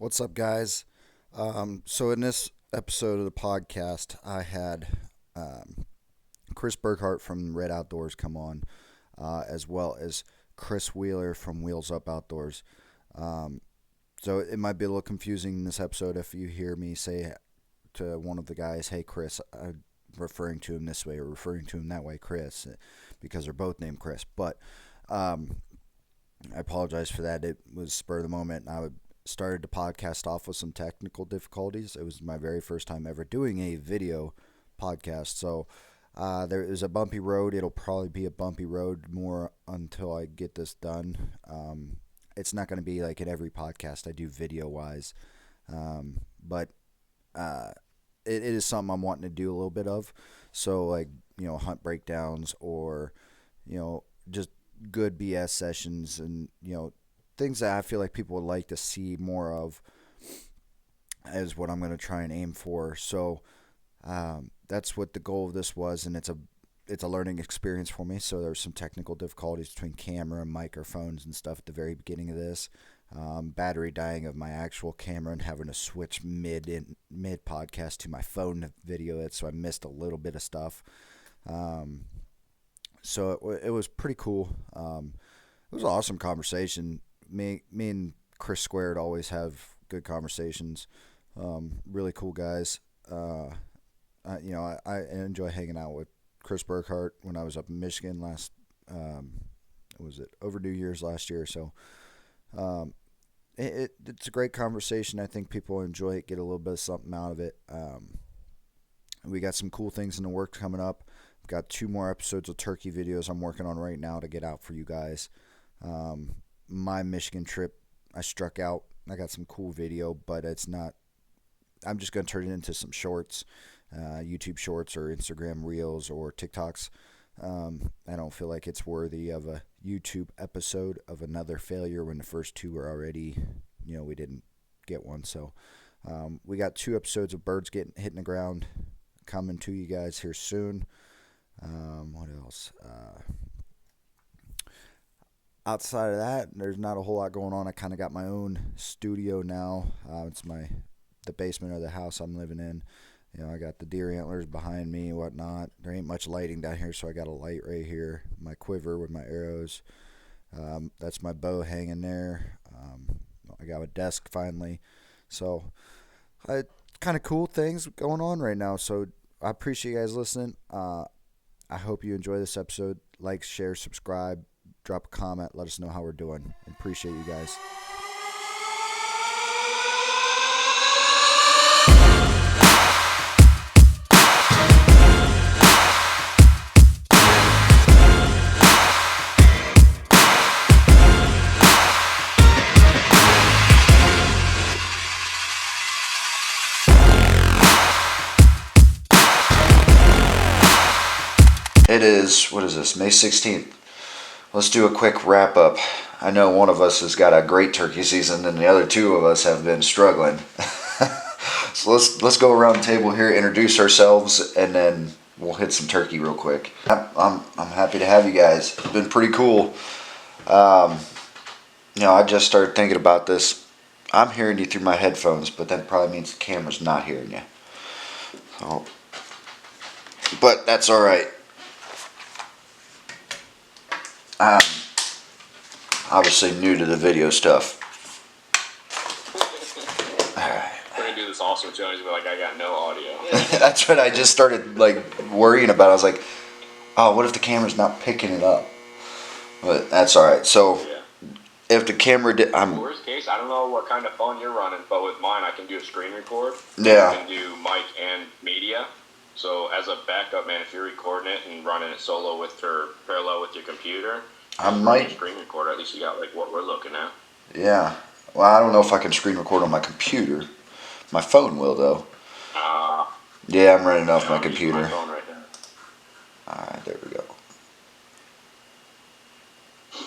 What's up, guys? So in this episode of the podcast, I had Chris Burghardt from Red Outdoors come on, as well as Chris Wheeler from Wheels Up Outdoors. Um, so it might be a little confusing in this episode if you hear me say to one of the guys, "Hey, Chris," I'm referring to him this way or referring to him that way, Chris, because they're both named Chris. But um, I apologize for that. It was spur of the moment. I started the podcast off with some technical difficulties. It was my very first time ever doing a video podcast. So there is a bumpy road. It'll probably be a bumpy road more until I get this done. It's not going to be like in every podcast I do video wise. But it is something I'm wanting to do a little bit of. So, like, hunt breakdowns or, just good BS sessions and, things that I feel like people would like to see more of is what I'm going to try and aim for. So that's what the goal of this was, and it's a learning experience for me. So there's some technical difficulties between camera and microphones and stuff at the very beginning of this. Battery dying of my actual camera and having to switch mid podcast to my phone to video it, so I missed a little bit of stuff. So it was pretty cool. It was an awesome conversation. Me and Chris Squared always have good conversations. Really cool guys. I enjoy hanging out with Chris Burghardt when I was up in Michigan last. Was it over New Year's last year? So it's a great conversation. I think people enjoy it, get a little bit of something out of it. We got some cool things in the works coming up. I've got 2 more episodes of turkey videos I'm working on right now to get out for you guys. My Michigan trip, I struck out. I got some cool video, but it's not. I'm just going to turn it into some shorts, YouTube shorts or Instagram reels or TikToks. I don't feel like it's worthy of a YouTube episode of another failure when the first 2 were already, we didn't get one. So we got 2 episodes of birds hitting the ground coming to you guys here soon. What else? Outside of that, there's not a whole lot going on. I kind of got my own studio now. It's the basement of the house I'm living in. I got the deer antlers behind me and whatnot. There ain't much lighting down here, so I got a light right here. My quiver with my arrows. That's my bow hanging there. I got a desk finally. So, kind of cool things going on right now. So, I appreciate you guys listening. I hope you enjoy this episode. Like, share, subscribe, drop a comment. Let us know how we're doing. I appreciate you guys. It is, what is this, May 16th. Let's do a quick wrap up. I know one of us has got a great turkey season and the other 2 of us have been struggling. So let's go around the table here, introduce ourselves, and then we'll hit some turkey real quick. I'm happy to have you guys. It's been pretty cool. I just started thinking about this. I'm hearing you through my headphones, but that probably means the camera's not hearing you. So, but that's all right. Obviously new to the video stuff. Alright. We're gonna do this also, Johnny's be like, I got no audio. That's what I just started worrying about. I was like, oh, what if the camera's not picking it up? But that's alright. So if the camera did, worst case, I don't know what kind of phone you're running, but with mine I can do a screen record. Yeah. I can do mic and media. So as a backup, man, if you're recording it and running it solo parallel with your computer, I might screen record. At least you got what we're looking at. Yeah. Well, I don't know if I can screen record on my computer. My phone will though. Yeah, I'm running off my computer. My phone right now. Alright, there we go.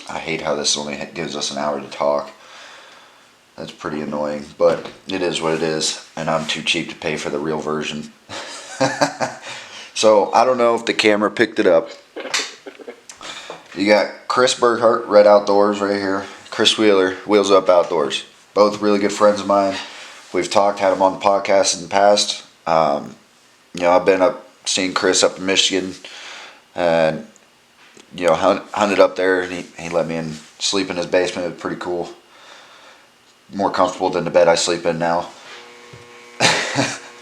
I hate how this only gives us an hour to talk. That's pretty annoying, but it is what it is, and I'm too cheap to pay for the real version. So, I don't know if the camera picked it up. You got Chris Burghardt, Red Outdoors right here. Chris Wheeler, Wheels Up Outdoors. both really good friends of mine. We've talked, had them on the podcast in the past. I've been up seeing Chris up in Michigan, and hunted up there, and he let me in sleep in his basement. It was pretty cool. More comfortable than the bed I sleep in now.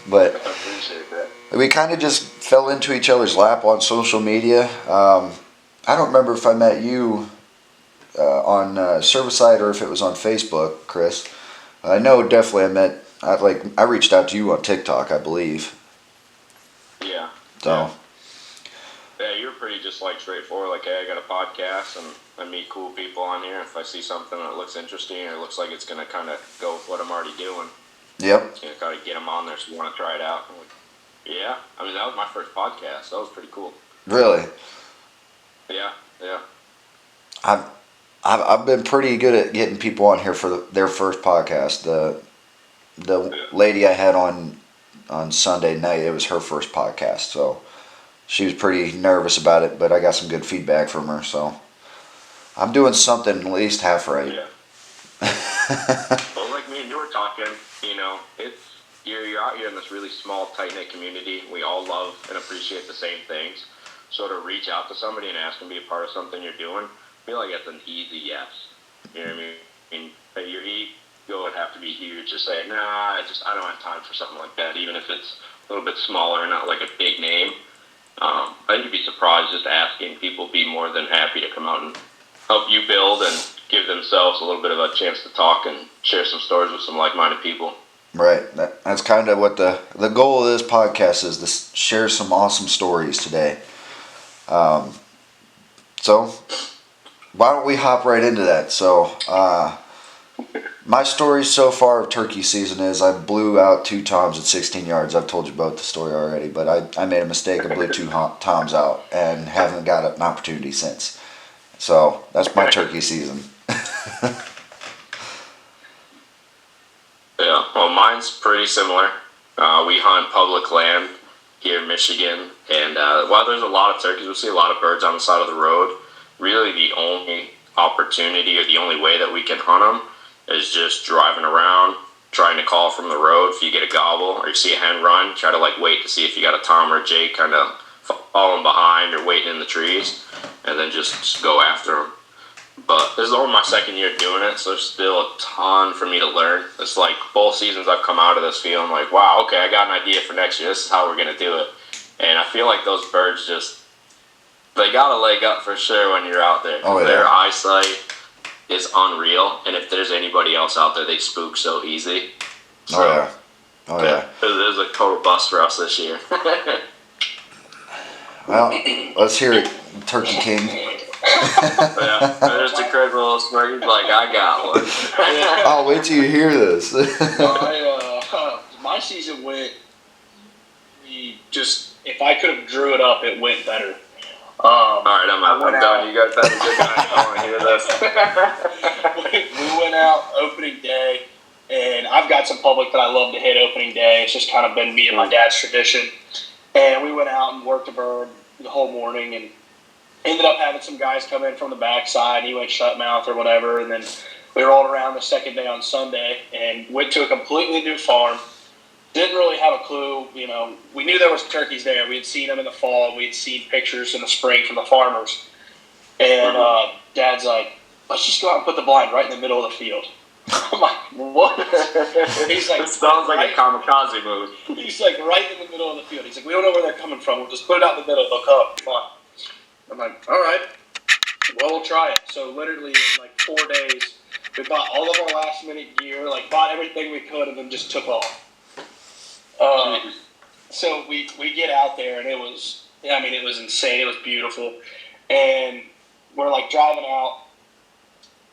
But I appreciate that. we kind of just fell into each other's lap on social media. I don't remember if I met you on Servicide or if it was on Facebook, Chris. I know definitely I reached out to you on TikTok, I believe. Yeah. So. Yeah, you're pretty just like straightforward. Like, hey, I got a podcast, and I meet cool people on here. If I see something that looks interesting or looks like it's gonna kind of go with what I'm already doing, Yep. it's gonna kind of get them on there. So you want to try it out? I'm like, yeah. I mean, that was my first podcast. That was pretty cool. Really. Yeah. Yeah. I've been pretty good at getting people on here for their first podcast. The lady I had on Sunday night, it was her first podcast, so she was pretty nervous about it, but I got some good feedback from her, so I'm doing something at least half right. Yeah. Well, like me and you were talking, you're out here in this really small, tight-knit community. We all love and appreciate the same things. So to reach out to somebody and ask them to be a part of something you're doing, I feel like that's an easy yes. You know what I mean? Your ego would have to be huge to say, nah, I don't have time for something like that, even if it's a little bit smaller and not like a big name. I think you'd be surprised just asking people be more than happy to come out and help you build and give themselves a little bit of a chance to talk and share some stories with some like-minded people. Right. That's kind of what the goal of this podcast is, to share some awesome stories today. So why don't we hop right into that? So my story so far of turkey season is I blew out 2 toms at 16 yards. I've told you about the story already, but I made a mistake. I blew 2 toms out and haven't got an opportunity since. So that's my turkey season. Yeah, well, mine's pretty similar. We hunt public land here in Michigan, and while there's a lot of turkeys, we see a lot of birds on the side of the road. Really, the only opportunity or the only way that we can hunt them is just driving around, trying to call from the road. If you get a gobble or you see a hen run, try to wait to see if you got a tom or a jay kind of following behind or waiting in the trees, and then just go after them. But this is only my second year doing it, so there's still a ton for me to learn. It's like both seasons I've come out of this feeling like, wow, okay, I got an idea for next year. This is how we're going to do it. And I feel like those birds they got a leg up for sure when you're out there. Oh, yeah. Their eyesight is unreal, and if there's anybody else out there, they spook so easy. So, Oh, yeah. It was a total bust for us this year. Well, let's hear it, Turkey King. Yeah, there's the crazy little smirk. He's like, I got one. I'll wait till you hear this. My season went. If I could have drew it up, it went better. All right, I'm done. You guys have a good night. I want to hear this. We went out opening day, and I've got some public that I love to hit opening day. It's just kind of been me and my dad's tradition. And we went out and worked a bird the whole morning, and ended up having some guys come in from the backside. He went shut mouth or whatever, and then we rolled around the second day on Sunday and went to a completely new farm. Didn't really have a clue, We knew there was turkeys there. We had seen them in the fall. We had seen pictures in the spring from the farmers. And Dad's like, let's just go out and put the blind right in the middle of the field. I'm like, what? He's like, it sounds like a kamikaze move. He's like, right in the middle of the field. He's like, we don't know where they're coming from. We'll just put it out in the middle. They'll come. Come on. I'm like, all right. Well, we'll try it. So literally in 4 days, we bought all of our last minute gear, bought everything we could, and then just took off. So we get out there, and it was insane. It was beautiful. And we're driving out,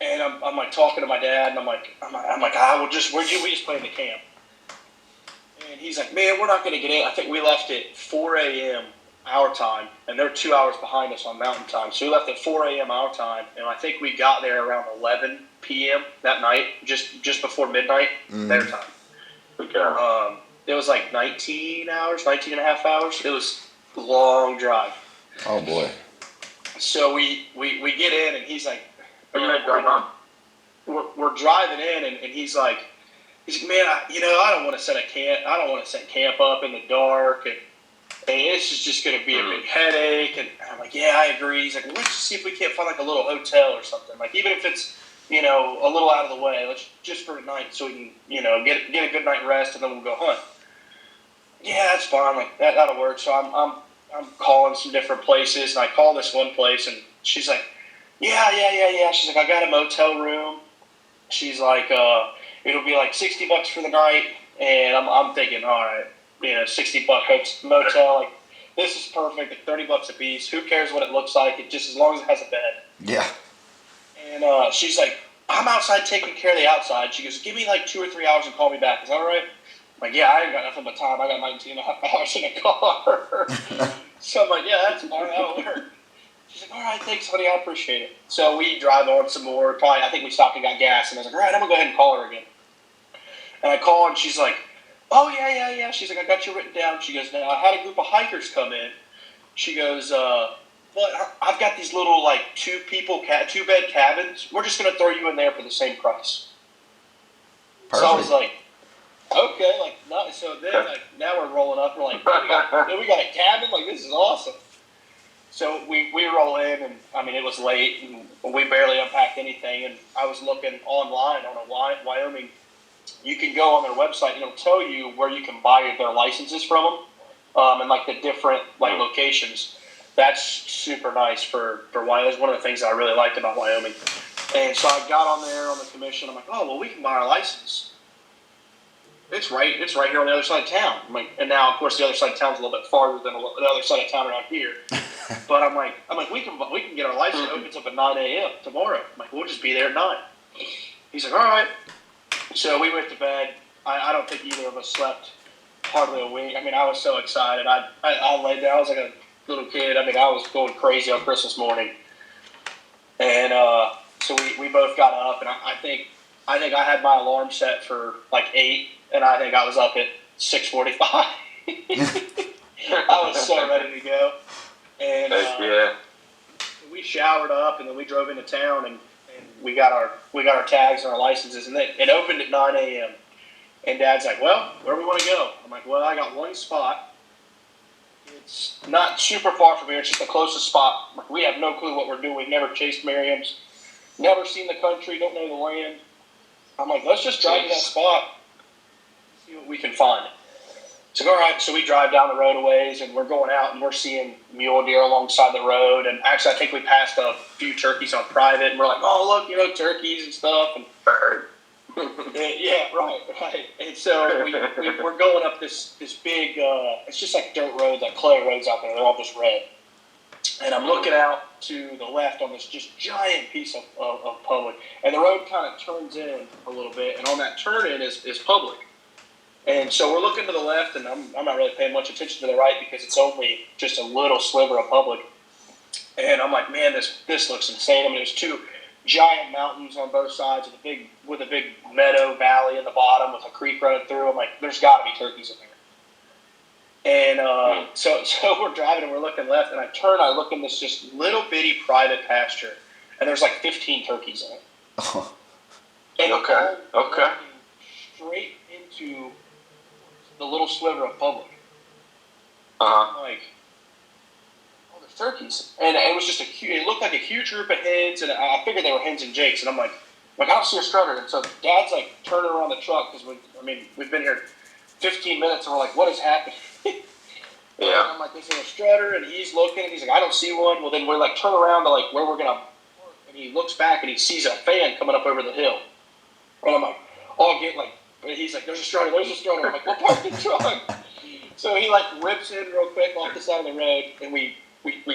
and I'm talking to my dad, and I'm like, we just play in the camp. And he's like, man, we're not going to get in. I think we left at 4 a.m. our time, and they're 2 hours behind us on mountain time. So we left at 4 a.m. our time, and I think we got there around 11 p.m. that night, just before midnight their time. Okay. It was 19 and a half hours. It was a long drive. Oh, boy. So we get in, and he's like, what are you guys going on? we're driving in, and he's like, man, I don't want to set camp up in the dark, and this is just going to be a big headache. And I'm like, yeah, I agree. He's like, well, let's just see if we can't find like a little hotel or something. Like, even if it's, a little out of the way, let's just for a night so we can, get a good night rest, and then we'll go hunt. Yeah, that's fine. Like that'll work. So I'm calling some different places, and I call this one place, and she's like, yeah. She's like, I got a motel room. She's like, it'll be like $60 for the night, and I'm thinking, all right, $60 motel, like this is perfect. At $30 a piece, who cares what it looks like? It just as long as it has a bed. Yeah. And she's like, I'm outside taking care of the outside. She goes, give me like 2 or 3 hours and call me back. Is that all right? I'm like, yeah, I ain't got nothing but time. I got 19 and a half hours in the car. So I'm like, yeah, that's fine. That'll work. She's like, all right, thanks, honey. I appreciate it. So we drive on some more. Probably, I think we stopped and got gas. And I was like, all right, I'm going to go ahead and call her again. And I call, and she's like, oh, yeah. She's like, I got you written down. She goes, now, I had a group of hikers come in. She goes, but I've got these little, like, 2-bed cabins. We're just going to throw you in there for the same price. Perfect. So I was like, okay, like, no, so then, like, now we're rolling up. We're like, we got a cabin? Like, this is awesome. So we roll in, and, I mean, it was late, and we barely unpacked anything. And I was looking online on a Wyoming. You can go on their website, and it'll tell you where you can buy their licenses from them, and, like, the different, like, locations. That's super nice for Wyoming. That's one of the things that I really liked about Wyoming. And so I got on there on the commission. I'm like, oh, well, we can buy our license. It's right here on the other side of town. I'm like, and now, of course, the other side of town's a little bit farther than the other side of town around here. But I'm like, we can get our license. It opens up at 9 a.m. tomorrow. I'm like, we'll just be there at 9. He's like, all right. So we went to bed. I don't think either of us slept hardly a wink. I mean, I was so excited. I laid there. I was like a little kid. I mean, I was going crazy on Christmas morning. And so we both got up, and I think I had my alarm set for like 8, and I think I was up at 6:45. I was so ready to go. And we showered up, and then we drove into town, and we got our tags and our licenses, and it opened at 9 a.m. And Dad's like, well, where do we want to go? I'm like, well, I got one spot. It's not super far from here. It's just the closest spot. We have no clue what we're doing. We've never chased Merriam's, never seen the country, don't know the land. I'm like, let's just drive to that spot, see what we can find. So, all right, so we drive down the road a ways, and we're going out, and we're seeing mule deer alongside the road. And actually, I think we passed a few turkeys on private, and we're like, oh, look, turkeys and stuff. And Bird. yeah, right. And so we're going up this big, it's just like dirt roads, like clay roads out there. They're all just red. And I'm looking out to the left on this just giant piece of public. And the road kind of turns in a little bit, and on that turn in is public. And so we're looking to the left, and I'm not really paying much attention to the right because it's only just a little sliver of public. And I'm like, man, this looks insane. I mean, there's 2 giant mountains on both sides with a big meadow valley in the bottom with a creek running through. I'm like, there's got to be turkeys in there. And so we're driving, and we're looking left, and I look in this just little bitty private pasture, and there's like 15 turkeys in it. Oh. And Okay. Straight into the little sliver of public. Uh-huh. Like, oh, there's turkeys. And it was just it looked like a huge group of hens, and I figured they were hens and jakes, and I'm like, I don't see a strutter. And so Dad's like turning around the truck, because we've been here 15 minutes, and we're like, what is happening? Yeah. And I'm like, is there a strutter? And he's looking, and he's like, I don't see one. Well, then we're like, turn around to like where we're going to park, and he looks back, and he sees a fan coming up over the hill. And I'm like, he's like, there's a strutter. I'm like, well, park the truck. So he like whips in real quick off the side of the road, and we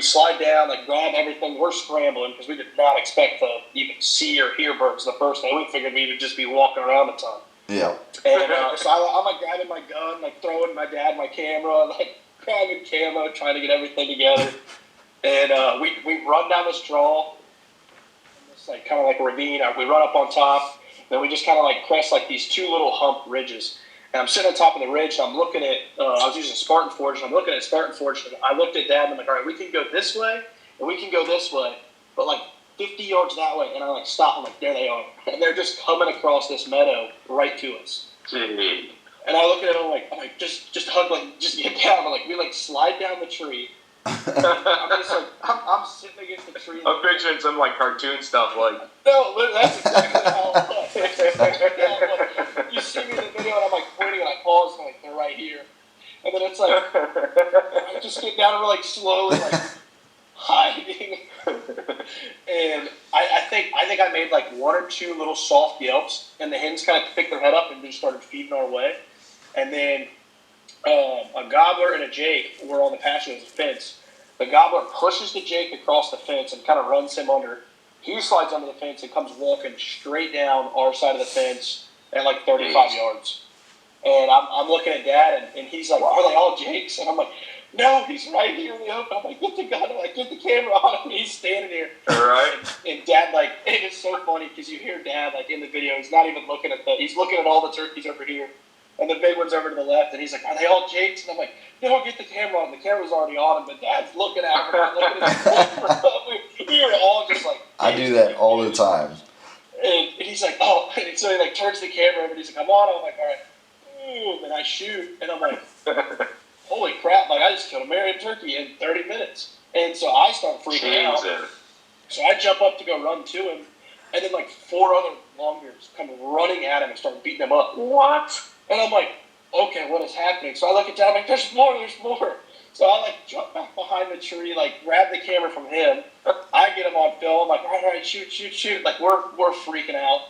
slide down, like grab everything. We're scrambling because we did not expect to even see or hear birds the first day. We figured we would just be walking around a ton. Yeah. And so I'm like grabbing my gun, like throwing my dad my camera, like grabbing camo, trying to get everything together. And we run down this draw, this like kind of like a ravine. We run up on top. Then we just kind of like crest like these 2 little hump ridges. And I'm sitting on top of the ridge, and I'm looking at, I was using Spartan Forge, and I'm looking at Spartan Forge, and I looked at Dad, and I'm like, all right, we can go this way, and we can go this way, but like 50 yards that way, and I like stop. I'm like, there they are, and they're just coming across this meadow right to us. Gee. And I look at them, I'm like, just hug, like, just get down. I'm like, we like slide down the tree. I'm just like, I'm sitting against the tree. I'm picturing some like cartoon stuff, like. No, that's exactly how it was. That's exactly how it was. You see me in the video, and I'm like pointing, and I pause, and I'm like, they're right here. And then it's like, I just get down and we're like slowly like hiding. And I think I made like one or two little soft yelps, and the hens kind of picked their head up and just started feeding our way. And then a gobbler and a jake were on the pasture of the fence. The gobbler pushes the jake across the fence and kind of runs him under. He slides under the fence and comes walking straight down our side of the fence at like 35 yards. And I'm looking at Dad, and he's like, are they all jakes? And I'm like, no, he's right here in the open. I'm like, get the gun, I'm like, get the camera on him. He's standing here. All right. And Dad, like, it is so funny because you hear Dad, like, in the video, he's not even looking at he's looking at all the turkeys over here. And the big one's over to the left, and he's like, are they all jakes? And I'm like, no, get the camera on. The camera's already on him, but Dad's looking at him. Looking at him. We were all just like, I do that all the time. And he's like, oh. And so he, like, turns the camera over, and he's like, I'm on. I'm like, all right. And I shoot, and I'm like, holy crap, like, I just killed a Marion turkey in 30 minutes. And so I start freaking out. So I jump up to go run to him, and then, like, 4 other longears come running at him and start beating him up. What? And I'm like, okay, what is happening? So I look at Dad, I'm like, there's more. So I, like, jump back behind the tree, like, grab the camera from him. I get him on film, like, all right, shoot. Like, we're freaking out.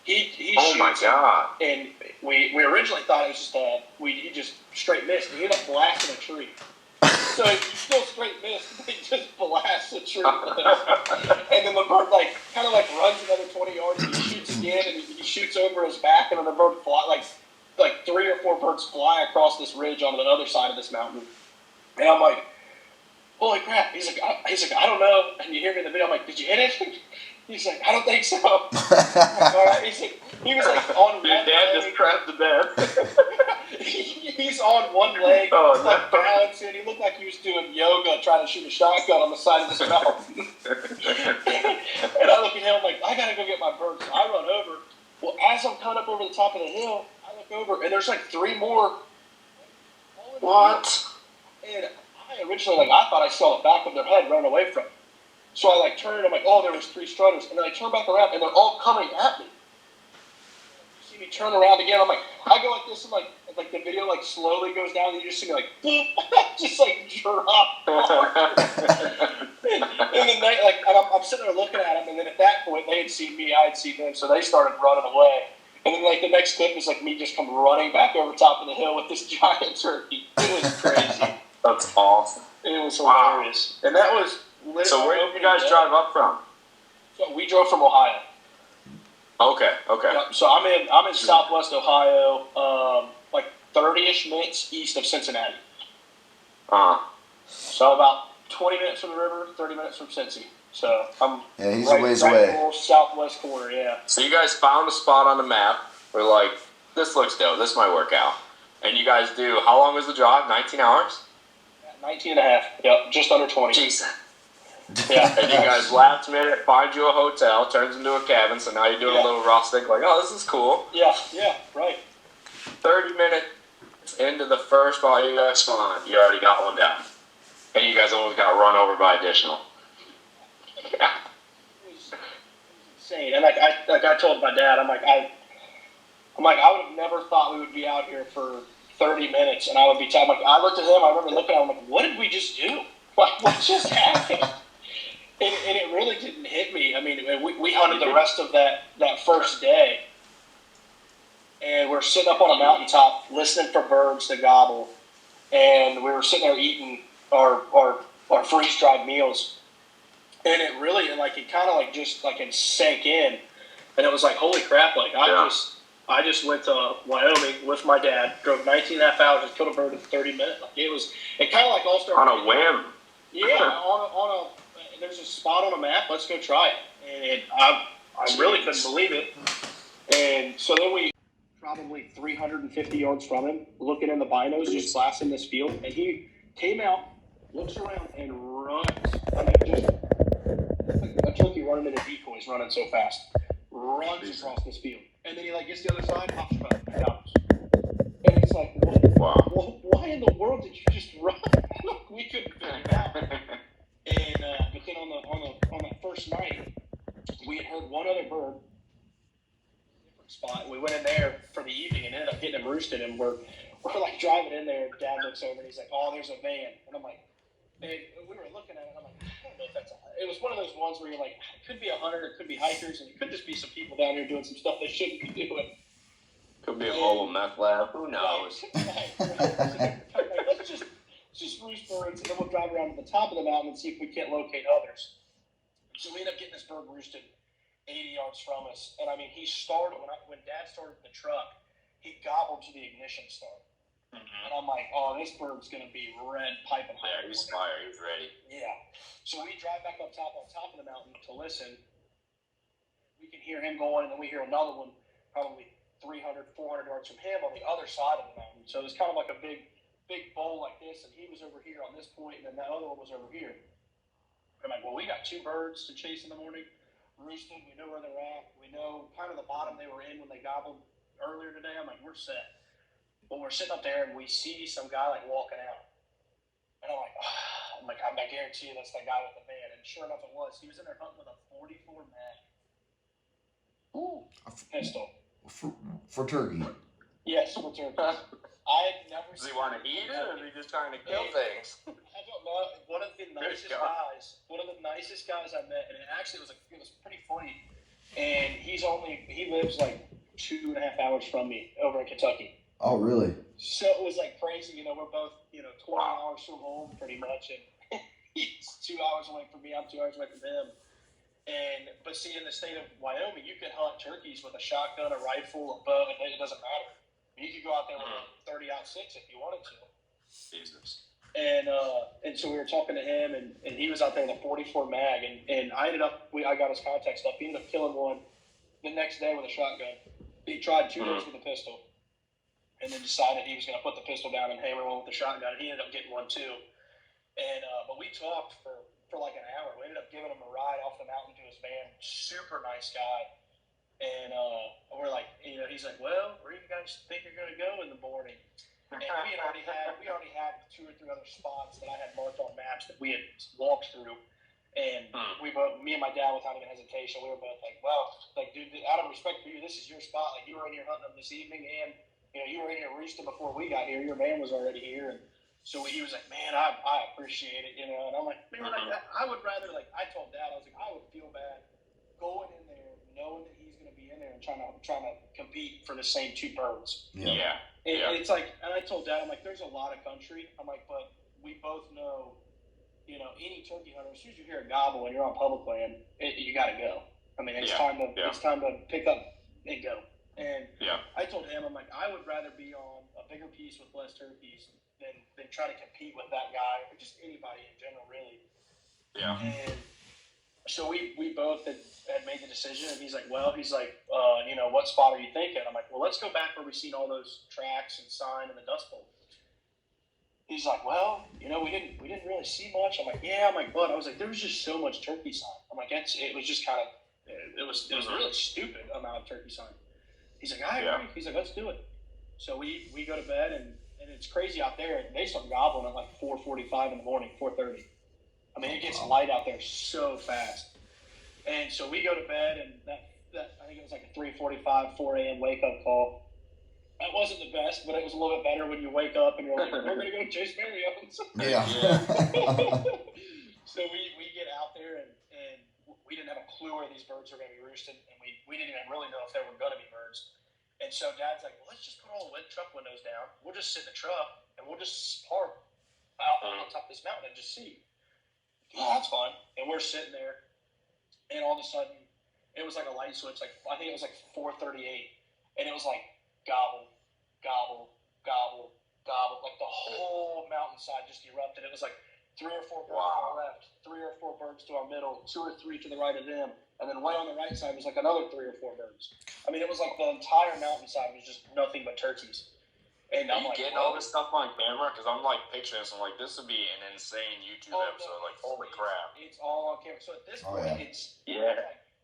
He oh my God! And we originally thought it was just he just straight missed. And he ended up blasting a tree. So he still straight missed. But he just blasts a tree. And then the bird like kind of like runs another 20 yards. And he shoots again, and he shoots over his back, and then the bird fly like 3 or 4 birds fly across this ridge onto the other side of this mountain. And I'm like, holy crap! He's like, I don't know. And you hear me in the video. I'm like, did you hit it? He's like, I don't think so. All right. He was like on one leg. Your dad just crapped the bed. He's on one leg, like balancing. He looked like he was doing yoga, trying to shoot a shotgun on the side of this mountain. And I look at him, I'm like, I gotta go get my bird. So I run over. Well, as I'm coming up over the top of the hill, I look over, and there's like 3 more. What? And I originally, like, I thought I saw the back of their head running away from me. So I like turned, I'm like, oh, there was 3 strutters. And then I turn back around, and they're all coming at me. You see me turn around again, I'm like, I go like this, and like the video like slowly goes down, and you just see me like, boom, just like drop. and then they, like, and I'm sitting there looking at them, and then at that point, they had seen me, I had seen them, so they started running away. And then like the next clip is like me just come running back over top of the hill with this giant turkey. It was crazy. That's awesome. It was hilarious. And that was literally. So where did you guys drive up from? So we drove from Ohio. Okay. Yeah, so I'm in Southwest Ohio, like 30-ish minutes east of Cincinnati. So about 20 minutes from the river, 30 minutes from Cincy. So I'm he's right, a ways right away. in the little southwest corner, yeah. So you guys found a spot on the map. We're like, this looks dope. This might work out. And you guys do, how long was the drive? 19 hours? 19 and a half. Yep, just under 20. Jeez. Yeah. And you guys last minute find you a hotel, turns into a cabin, so now you're doing a little rustic, like, oh, this is cool. Yeah, right. 30 minutes into the first ball you guys spawned, you already got one down. And you guys almost got run over by additional. Yeah. It was insane. And like I told my dad, I would have never thought we would be out here for 30 minutes, and I would be like, I looked at him, I remember looking at him, like, what did we just do? Like, what just happened? And it really didn't hit me. I mean, we hunted the rest of that first day, and we're sitting up on a mountaintop listening for birds to gobble, and we were sitting there eating our freeze-dried meals, and it really, like, it kind of like just like it sank in, and it was like, holy crap, like I just went to Wyoming with my dad, drove 19 and a half hours, and killed a bird in 30 minutes. Like, it kind of like all started on a whim. Yeah, there's a spot on a map. Let's go try it. And I really couldn't believe it. And so then we probably 350 yards from him, looking in the binos, just blasting this field, and he came out, looks around, and runs. I mean, just like a turkey running into decoys, running so fast. Runs across this field. And then he gets the other side, hops back, stops. And it's like, why in the world did you just run? We couldn't figure it out. And but then on that first night, we had heard one other bird, different spot. We went in there for the evening and ended up getting him roosted. And we're driving in there. And Dad looks over and he's like, "Oh, there's a van." And I'm like, and we were looking at it. And I'm like, I don't know if that's. It was one of those ones where you're like, it could be a hunter, it could be hikers, and it could just be some people down here doing some stuff they shouldn't be doing. Could be a mobile meth lab. Who knows? Right. Let's just roost birds, and then we'll drive around to the top of the mountain and see if we can't locate others. So we end up getting this bird roosted 80 yards from us, and I mean, he started when Dad started the truck, he gobbled to the ignition start, and I'm like, oh, this bird's gonna be red piping hot. Yeah, he's fired. He's ready. Yeah. So we drive back on top of the mountain to listen. We can hear him going, and then we hear another one, probably 300, 400 yards from him on the other side of the mountain. So it was kind of like a big bowl like this, and he was over here on this point, and then that other one was over here. I'm like, well, we got 2 birds to chase in the morning, roosted. We know where they're at. We know kind of the bottom they were in when they gobbled earlier today. I'm like, we're set. But we're sitting up there, and we see some guy walking out. And I'm like, I guarantee you that's that guy with the van. And sure enough, it was. He was in there hunting with a 44 mag. Ooh. Pistol. For turkey. Yes, for turkey. I had never Does he want to eat it, or is he just trying to kill things? I don't know. One of the nicest guys I met, and it actually was pretty funny. And he lives 2.5 hours from me over in Kentucky. Oh, really? So it was crazy. We're both 20 hours from home pretty much, and he's 2 hours away from me. I'm 2 hours away from him. But see, in the state of Wyoming, you can hunt turkeys with a shotgun, a rifle, a bow. It doesn't matter. You could go out there with a 30-06 if you wanted to. Jesus. And so we were talking to him, and he was out there with a 44 mag, and I got his contact stuff. He ended up killing one the next day with a shotgun. He tried 2 days with a pistol, and then decided he was going to put the pistol down and hammer one with the shotgun. And he ended up getting one too. And but we talked for an hour. We ended up giving him a ride off the mountain to his van. Super nice guy. And we're like, he's like, well, where do you guys think you're going to go in the morning? And we already had 2 or 3 other spots that I had marked on maps that we had walked through. And me and my dad, without even hesitation, we were both like, well, dude, out of respect for you, this is your spot. You were in here hunting them this evening, and you were in here roosting before we got here. Your man was already here, and so he was like, man, I appreciate it, And I'm like, man, I would rather, I told Dad, I was like, I would feel bad going in there knowing that he's going to be in there and trying to compete for the same 2 birds. Yeah. And it's like, and I told Dad, I'm like, there's a lot of country. I'm like, but we both know, any turkey hunter, as soon as you hear a gobble and you're on public land, you got to go. I mean, it's time to pick up and go. And I told him, I'm like, I would rather be on a bigger piece with less turkeys than try to compete with that guy or just anybody in general, really. Yeah. And so we both had made the decision, and he's like, what spot are you thinking? I'm like, well, let's go back where we've seen all those tracks and sign and the Dust Bowl. He's like, well, we didn't really see much. I'm like, yeah. I'm like, but I was like, there was just so much turkey sign. I'm like, it was just kind of, it was a really stupid amount of turkey sign. He's like, I agree. He's like, let's do it. So we go to bed, and it's crazy out there. They start gobbling at 4:45 in the morning, 4:30. I mean, it gets light out there so fast. And so we go to bed, and that I think it was a 3:45, 4 a.m. wake-up call. That wasn't the best, but it was a little bit better when you wake up and you're like, we're going to go chase Mario's. Yeah. So we get out there, and we didn't have a clue where these birds were going to be roosted, and we didn't even really know if there were going to be birds. And so Dad's like, well, let's just put all the truck windows down. We'll just sit in the truck, and we'll just park out on top of this mountain and just see. Oh, that's fine. And we're sitting there, and all of a sudden, it was like a light switch. I think it was 4:38, and it was gobble, gobble, gobble, gobble. The whole mountainside just erupted. It was 3 or 4 birds to our left, 3 or 4 birds to our middle, 2 or 3 to the right of them, and then way on the right side was another 3 or 4 birds. I mean, it was the entire mountainside was just nothing but turkeys. And Are I'm you like, getting whoa. all this stuff on camera? Because I'm like picturing this. I'm like, this would be an insane YouTube episode. No, Like, holy crap! It's all on camera. So at this point, yeah. it's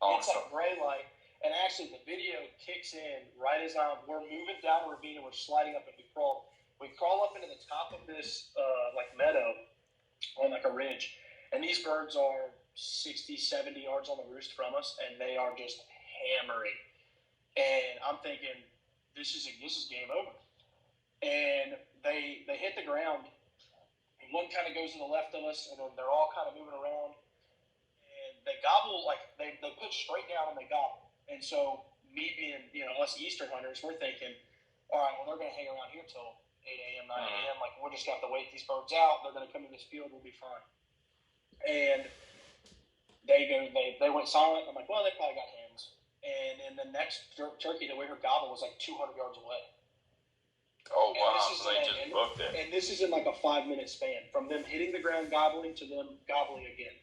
Awesome. like gray light, and actually the video kicks in right as we're moving down a ravine and we're sliding up, and we crawl up into the top of this like meadow on like a ridge, and these birds are 60, 70 yards on the roost from us, and they are just hammering. And I'm thinking, this is game over. And they hit the ground, and one kind of goes to the left of us, and then they're all kind of moving around. And they gobble, like they pitch straight down and they gobble. And so me being, us Eastern hunters, we're thinking, all right, well, they're going to hang around here till 8 a.m., 9 a.m. Like, we're just going to have to wait these birds out. They're going to come in this field. We'll be fine. And they went silent. I'm like, well, they probably got hens. And then the next turkey that we heard gobble was like 200 yards away. Oh, wow. So they just booked it. And this is in like a 5-minute span from them hitting the ground gobbling to them gobbling again.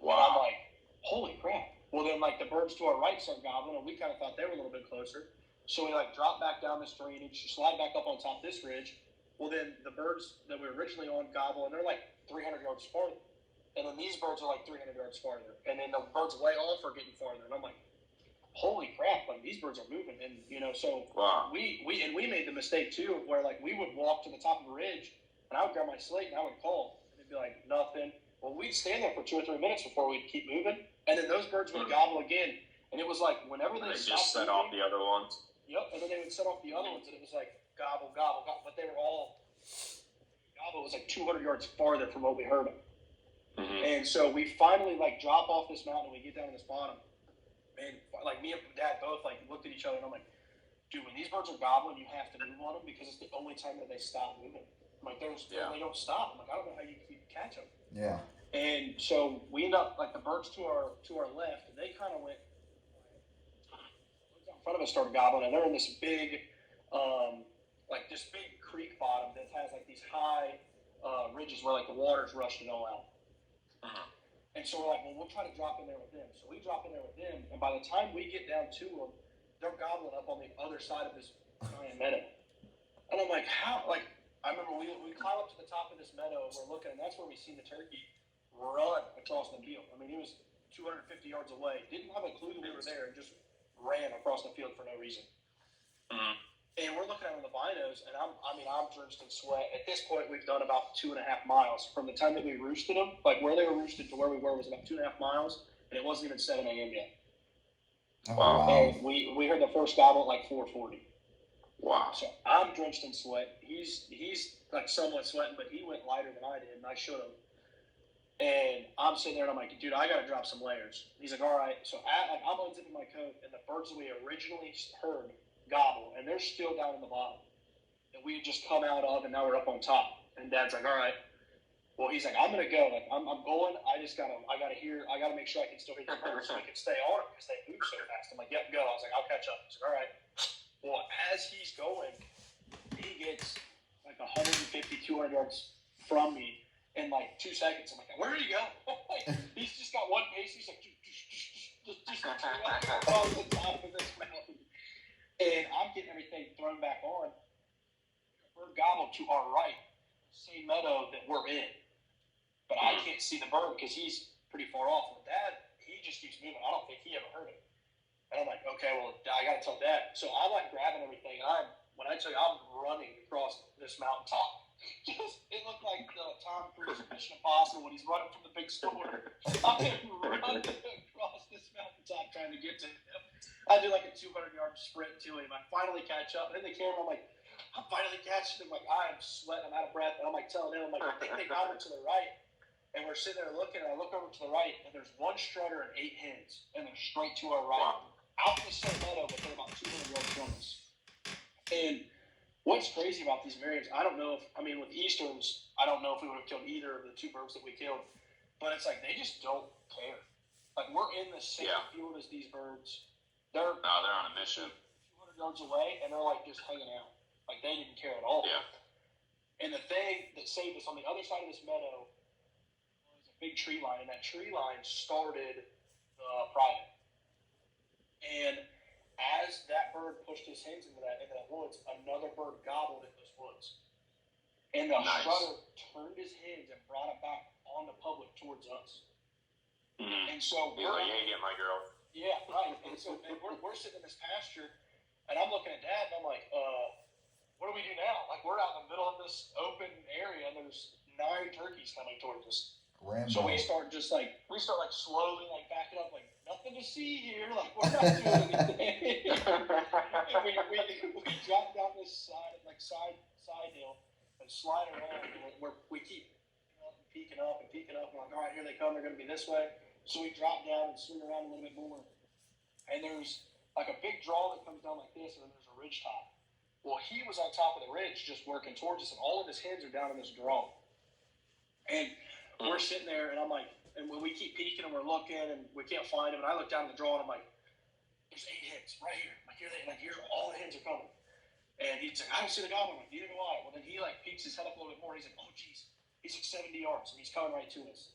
Wow. And I'm like, holy crap. Well, then like the birds to our right start gobbling, and we kind of thought they were a little bit closer. So we like drop back down this drainage, slide back up on top of this ridge. Well, then the birds that we were originally on gobble, and they're like 300 yards farther. And then these birds are like 300 yards farther. And then the birds way off are getting farther. And I'm like, holy crap, like these birds are moving. And, so wow. we made the mistake too of where like we would walk to the top of the ridge, and I would grab my slate and I would call. And it'd be like, nothing. Well, we'd stand there for 2 or 3 minutes before we'd keep moving. And then those birds would gobble again. And it was like whenever they just set off the other ones. Yep, and then they would set off the other ones, and it was like gobble, gobble, gobble. But they were all gobble was like 200 yards farther from what we heard them. Mm-hmm. And so we finally like drop off this mountain, and we get down to this bottom. And like me and Dad both like looked at each other, and I'm like, dude, when these birds are gobbling, you have to move on them because it's the only time that they stop moving. I'm like, they don't stop. I'm like, I don't know how you catch them. Yeah. And so we end up like the birds to our left, and they kind of went in front of us, started gobbling, and they're in this big, like this big creek bottom that has like these high ridges where like the water's rushing all out. Uh-huh. And so we're like, well, we'll try to drop in there with them. So we drop in there with them, and by the time we get down to them, they're gobbling up on the other side of this giant meadow. And I'm like, how? Like, I remember we climb up to the top of this meadow, and we're looking, and that's where we seen the turkey run across the field. I mean, he was 250 yards away, didn't have a clue we were there, and just ran across the field for no reason. Mm-hmm. And we're looking at the binos, and I'm drenched in sweat. At this point, we've done about 2.5 miles from the time that we roosted them. Like where they were roosted to where we were was about 2.5 miles, and it wasn't even 7 a.m. yet. Oh, wow. And we heard the first gobble at like 4:40. Wow. So I'm drenched in sweat. He's like somewhat sweating, but he went lighter than I did, and I should have. And I'm sitting there, and I'm like, dude, I got to drop some layers. He's like, all right. So I'm unzipping my coat, and the birds that we originally heard gobble, and they're still down in the bottom that we had just come out of, and now we're up on top. And Dad's like, all right. Well, he's like, I'm gonna go. Like, I'm going. I gotta make sure I can still hear the birds so we can stay on it because they move so fast. I'm like, yep, go. I was like, I'll catch up. He's like, all right. Well, as he's going, he gets like 150, 200 yards from me in like 2 seconds. I'm like, where did he go? He's just got one pace. He's like, just across the top of this mountain. And I'm getting everything thrown back on. Bird gobbled to our right, same meadow that we're in. But I can't see the bird because he's pretty far off. Well, Dad, he just keeps moving. I don't think he ever heard it. And I'm like, okay, well, I got to tell Dad. So I'm like grabbing everything. And when I tell you, I'm running across this mountaintop. It looked like Tom Cruise Mission Impossible when he's running from the big store. I'm running across this mountaintop trying to get to him. I do like a 200-yard sprint to him. I finally catch up. And in the camera, I'm like, I'm finally catching him. Like, I am sweating. I'm out of breath. And I'm like telling him, I'm like, I think they got her to the right. And we're sitting there looking, and I look over to the right, and there's one strutter and 8 hens. And they're straight to our right. Out in the same meadow, but they're about 200 yards from us. And what's crazy about these variants, with Easterns, I don't know if we would have killed either of the 2 birds that we killed. But it's like, they just don't care. Like, we're in the same field as these birds. They're on a mission. 200 yards away, and they're like just hanging out. Like, they didn't care at all. Yeah. And the thing that saved us on the other side of this meadow was a big tree line, and that tree line started private. And as that bird pushed his hens into that woods, another bird gobbled in those woods. And the strutter turned his hens and brought it back on the public towards us. Mm-hmm. And so you ain't get my girl. Yeah, right. And so we're sitting in this pasture, and I'm looking at Dad, and I'm like, what do we do now? Like, we're out in the middle of this open area, and there's 9 turkeys coming towards us. Rambo. So we start slowly like backing up, like nothing to see here, like we're not doing anything. And we drop down this side hill and slide around, and we keep peeking up. And we're like, all right, here they come. They're going to be this way. So we drop down and swing around a little bit more, and there's like a big draw that comes down like this, and then there's a ridge top. Well, he was on top of the ridge just working towards us, and all of his hens are down in this draw. And we're sitting there, and I'm like, and when we keep peeking and we're looking, and we can't find him, and I look down at the draw, and I'm like, there's 8 hens right here. Here's all the hens are coming. And he's like, I don't see the gobbler. I'm like, neither do I. Well, then he like peeks his head up a little bit more. He's like, oh, geez. He's like 70 yards, and he's coming right to us.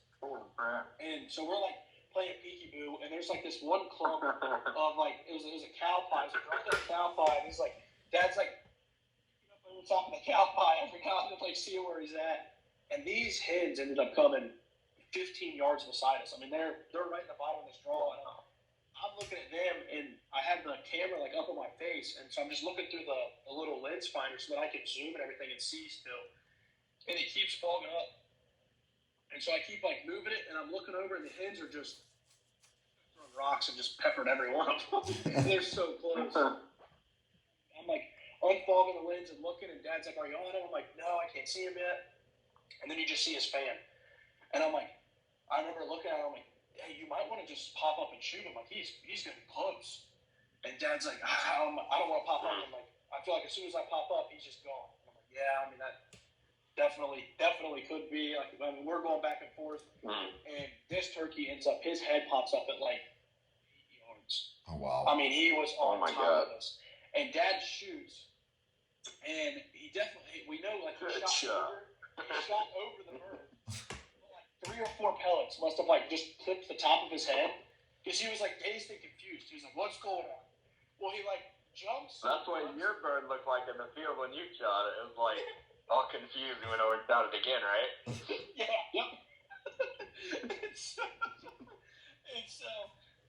And so we're like playing peekaboo, and there's like this one clump of like, it was a cow pie. So right there, cow pie, and he's like, Dad's like, up on the top of the cow pie. I forgot to like see where he's at. And these hens ended up coming 15 yards beside us. I mean, they're right in the bottom of this draw, and I'm looking at them, and I had the camera like up on my face, and so I'm just looking through the little lens finder so that I can zoom and everything and see still. And it keeps fogging up. And so I keep like moving it, and I'm looking over, and the hens are just throwing rocks and just peppered every one of them. They're so close. I'm like unfogging the lens and looking, and Dad's like, are you on him? I'm like, no, I can't see him yet. And then you just see his fan. And I'm like, I remember looking at him, I'm like, hey, you might want to just pop up and shoot him. Like, he's going to be close. And Dad's like, I don't want to pop up. I'm like, I feel like as soon as I pop up, he's just gone. And I'm like, yeah, I mean, that definitely could be. Like, I mean, we're going back and forth. And this turkey ends up, his head pops up at like 8 yards. Oh, wow. I mean, he was on top of us. And Dad shoots. And he definitely, we know, like, he shot over the bird. Like 3 or 4 pellets must have like just clipped the top of his head, because he was like dazed and confused. He was like, what's going on? Well, he like jumps. That's what your bird looked like in the field when you shot it. It was like all confused and went over and shot it again, right? Yep. and so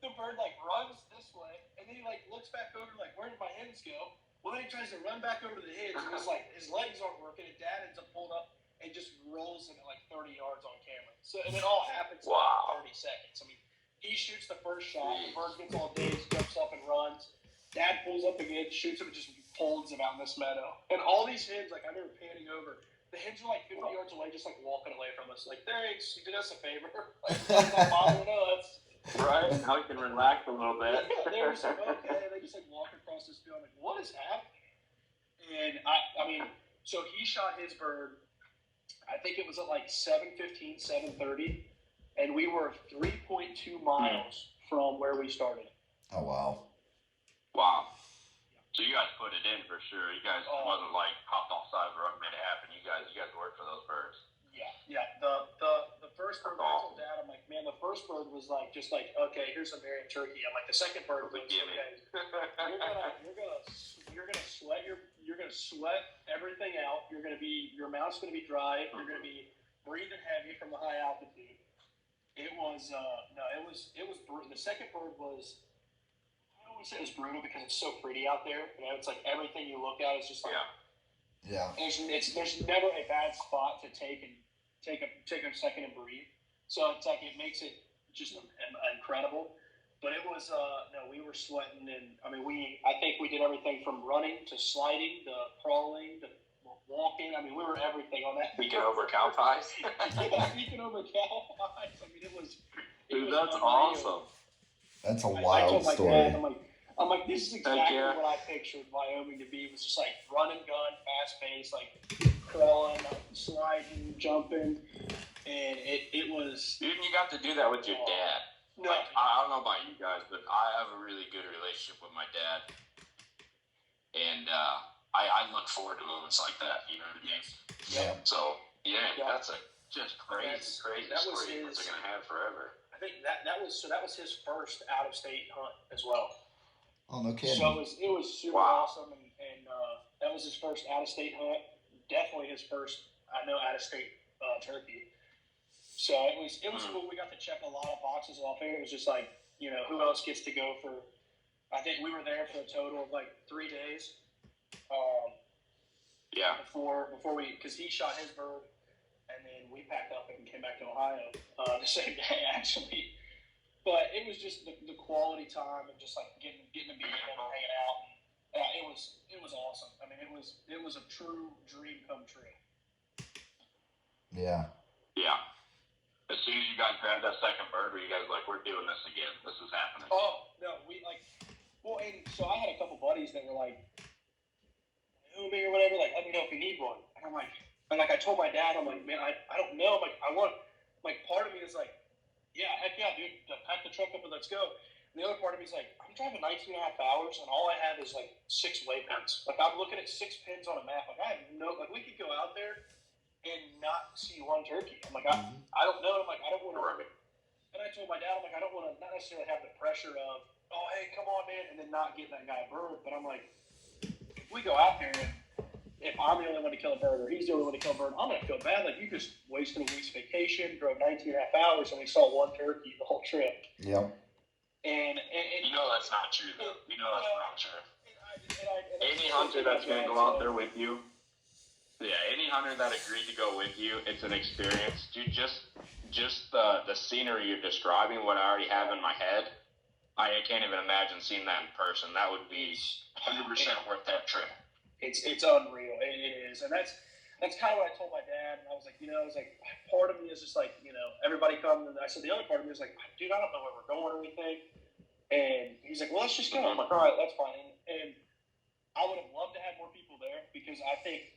the bird like runs this way, and then he like looks back over, like, where did my hens go? Well, then he tries to run back over to the hens, and it's like his legs aren't working, and Dad ends up pulling up and just rolls him at like 30 yards on camera. So, and it all happens in like 30 seconds. I mean, he shoots the first shot, the bird gets all dazed, jumps up and runs. Dad pulls up again, shoots him, and just folds him out in this meadow. And all these hens, like, I remember panning over. The hens are like 50 yards away, just like walking away from us. Like, thanks, you did us a favor. Like, not bothering us. Right, now you can relax a little bit. Yeah, they were just like, okay. They just like walk across this field. I'm like, what is happening? And I mean, so he shot his bird. I think it was at like 7:15, 7:30, and we were 3.2 miles from where we started. Oh, wow. Wow. So you guys put it in for sure. You guys wasn't like hopped off the side of the road and made it happen. You guys worked for those birds. Yeah. The first bird, I told Dad, I'm like, man, the first bird was like, just like, okay, here's a Marion turkey. I'm like, the second bird was okay. You're gonna sweat everything out. Your mouth's gonna be dry. You're gonna be breathing heavy from the high altitude. It was the second bird was, I don't want to say it was brutal because it's so pretty out there. You know, it's like everything you look at is just like, yeah. There's never a bad spot to take a second and breathe. So it's like, it makes it just incredible. But it was we were sweating, and I mean I think we did everything from running to sliding to crawling to walking. I mean, we were everything on that. Peeking over cow pies. Peeking over cow pies. I mean, it was. Dude, that's awesome. That's a wild story. Dad, I'm like, this is exactly what I pictured Wyoming to be. It was just like run and gun, fast paced, like crawling, sliding, jumping, and it was. Even you got to do that with your dad. No, like, I don't know about you guys, but I have a really good relationship with my dad, and I look forward to moments like that. You know what I mean? Yeah. So that's a just crazy story that they're gonna have forever. I think that was his first out of state hunt as well. Oh, no So kidding. it was super awesome, and that was his first out of state hunt. Definitely his first, I know, out of state turkey. So it was cool. We got to check a lot of boxes off there. It was just like, who else gets to go for? I think we were there for a total of like 3 days. Um, Yeah. Before we, because he shot his bird, and then we packed up and came back to Ohio the same day actually. But it was just the quality time and just like getting to be with him, hanging out. And, it was awesome. I mean, it was a true dream come true. Yeah. Yeah. As soon as you guys grabbed that second bird, were you guys like, we're doing this again? This is happening. Oh no, we like. Well, and so I had a couple buddies that were like, me or whatever, like, let me know if you need one. And I'm like, I told my dad, I'm like, man, I don't know. I'm like, I want, like, part of me is like, yeah, heck yeah, dude, pack the truck up and let's go. And the other part of me is like, I'm driving 19 and a half hours and all I have is like 6 waypoints. Like, I'm looking at 6 pins on a map. Like, I have no, like, we could go out there and not see one turkey. I'm like, I don't know. I'm like, I don't want to. And I told my dad, I'm like, I don't want to not necessarily have the pressure of, oh, hey, come on, man, and then not get that guy a bird. But I'm like, if we go out there and if I'm the only one to kill a bird or he's the only one to kill a bird, I'm going to feel bad. Like, you just wasted a week's vacation, drove 19 and a half hours, and we saw one turkey the whole trip. Yep. And you know that's not true, though. You know that's not true. Any hunter that's going to go out there with you, any hunter that agreed to go with you, it's an experience. Dude, just the scenery you're describing, what I already have in my head, I can't even imagine seeing that in person. That would be 100% worth that trip. It's unreal. It is, and that's kind of what I told my dad. And I was like, part of me is just like, everybody comes, and I said the other part of me is like, dude, I don't know where we're going or anything. And he's like, well, let's just go. I'm like, all right, that's fine. And I would have loved to have more people there because I think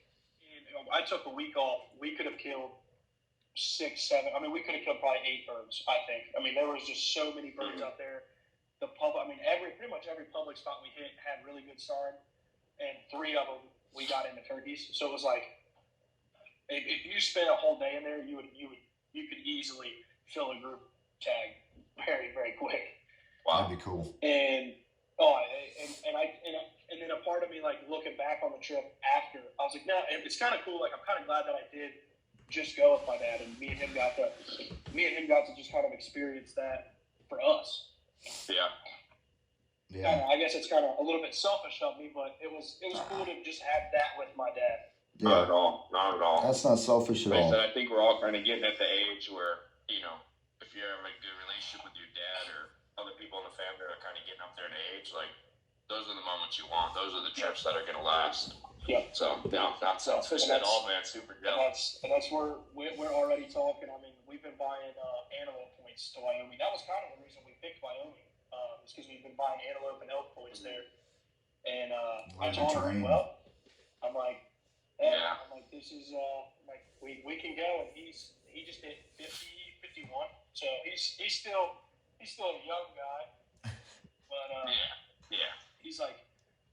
I took a week off. We could have killed 6, 7. I mean, we could have killed probably 8 birds. I think. I mean, there was just so many birds out there. The public. I mean, pretty much every public spot we hit had really good sign. And 3 of them we got into turkeys. So it was like, if you spent a whole day in there, you could easily fill a group tag very, very quick. Wow, that'd be cool. And then a part of me, like, looking back on the trip after, I was like, no, it's kind of cool. Like, I'm kind of glad that I did just go with my dad, and me and him got to just kind of experience that for us. Yeah. Yeah, I guess it's kind of a little bit selfish of me, but it was cool to just have that with my dad. Yeah. Not at all. That's not selfish at all. I think we're all kind of getting at the age where, if you're having a good relationship with your dad or other people in the family are kind of getting up there in age, like, those are the moments you want. Those are the trips that are going to last. Yeah. So, no, not selfish at all, man. Super jealous. And that's where we're already talking. I mean, we've been buying antelope points to Wyoming. That was kind of the reason we picked Wyoming. It's because we've been buying antelope and elk points there. And I told him, well, I'm like, hey, this is, we can go. And he just hit 50, 51. So he's still a young guy. But he's like,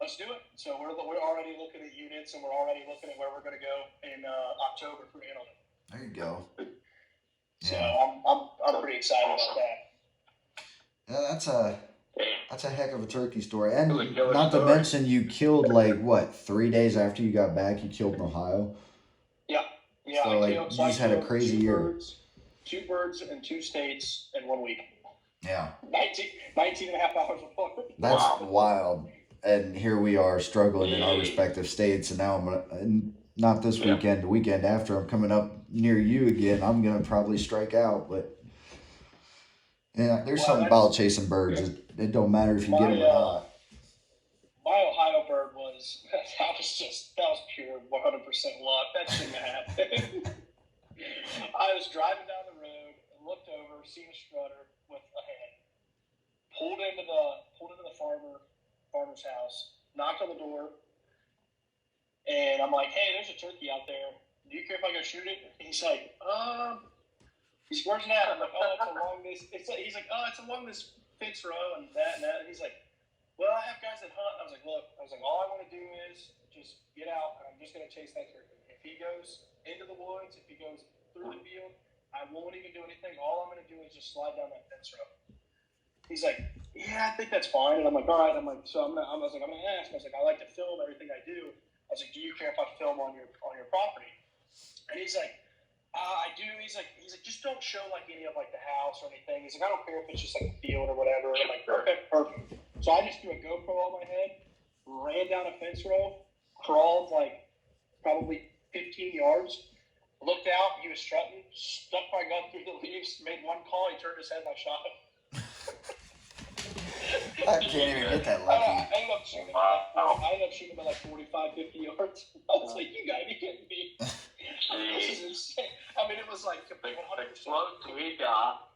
let's do it. So we're already looking at units, and we're already looking at where we're going to go in October for antelope. There you go. So I'm pretty excited about that. Yeah, that's a heck of a turkey story. And not to mention, you killed, like, what, 3 days after you got back, you killed in Ohio? Yeah. So, you just had a crazy year. 2 birds in 2 states in 1 week. Yeah. 19 and a half hours apart. That's wild. And here we are struggling in our respective states. And now not this weekend, the weekend after, I'm coming up near you again. I'm going to probably strike out. But yeah, there's something about chasing birds. It don't matter if you get them or not. My Ohio bird that was pure 100% luck. That shouldn't have happened. I was driving down the road and looked over, seen a strutter with a hen, pulled into the farmer's house, knocked on the door, and I'm like, hey, there's a turkey out there. Do you care if I go shoot it? And he's like, he's where's that? I'm like, oh, it's along this. He's like, oh, it's along this fence row and that and that. And he's like, well, I have guys that hunt. I was like, look, all I want to do is just get out, and I'm just going to chase that turkey. If he goes into the woods, if he goes through the field, I won't even do anything. All I'm going to do is just slide down that fence row. He's like, yeah, I think that's fine. And I'm like, all right. I'm like, so I was like, I'm gonna ask. I was like, I like to film everything I do. I was like, do you care if I film on your property? And he's like, I do. He's like, just don't show like any of like the house or anything. He's like, I don't care if it's just like a field or whatever. I'm like, okay, perfect. So I just threw a GoPro on my head, ran down a fence row, crawled like probably 15 yards, looked out. He was strutting, stuck my gun through the leaves, made one call. He turned his head and I shot him. I can't even get that lucky. I ended up shooting him at like 45, 50 yards. I was like, you gotta be kidding me. This is insane. I mean, it was like complete 100%. Close we got.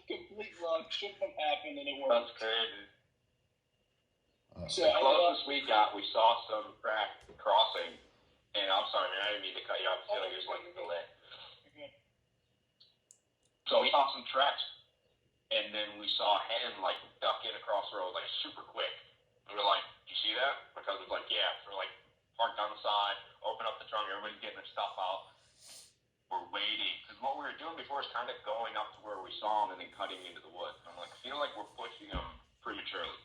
Complete luck. Shouldn't have happened, and it worked. That's crazy. So The closest we got, we saw some crack crossing, and I'm sorry, man, I didn't mean to cut you off. I feel like there's like a delay. So we saw some tracks, and then we saw a hen like duck in across the road like super quick. And we were like, "You see that?" My cousin was like, "Yeah." So we're like, parked on the side, open up the trunk, everybody's getting their stuff out. We're waiting because what we were doing before is kind of going up to where we saw them and then cutting into the woods. I'm like, I feel like we're pushing them prematurely.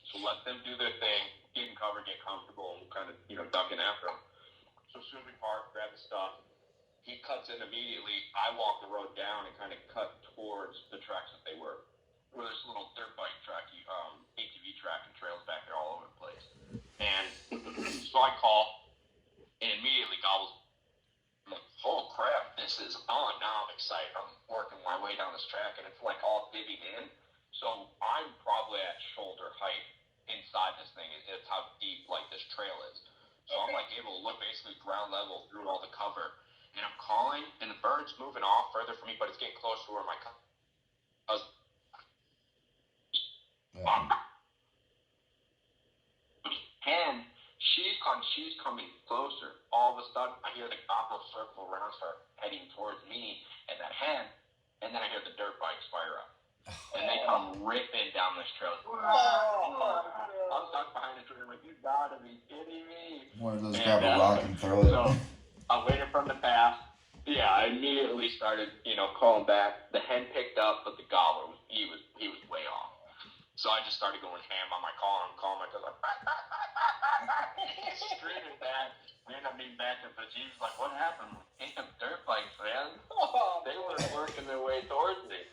So let them do their thing, get in cover, get comfortable, and we'll kind of, ducking after them. So as soon as we park, grab the stuff, he cuts in immediately. I walk the road down and kind of cut towards the tracks that they were. Where there's a little dirt bike track, ATV track, and trails back there all over the place. And so I call, and immediately gobbles. I'm like, oh crap, this is on. Now I'm excited. I'm working my way down this track, and it's like all divvied in. So I'm probably at shoulder height inside this thing. It's how deep like this trail is. So I'm like able to look basically ground level through all the cover. And I'm calling, and the bird's moving off further from me, but it's getting close to where my cousin. And she's coming closer. All of a sudden, I hear the gobble circle around, start heading towards me, and that hen, and then I hear the dirt bikes fire up. And they come ripping down this trail. I'm stuck behind the tree. I'm like, you gotta be kidding me. One of those grab a rock and throw it. So I waited for him to pass. Yeah, I immediately started, calling back. The hen picked up, but the gobbler he was way off. So I just started going ham on my call. I'm calling my cousin, screaming back. We ended up being back up, but she was like, what happened? Damn dirt bikes, man. They were working their way towards me.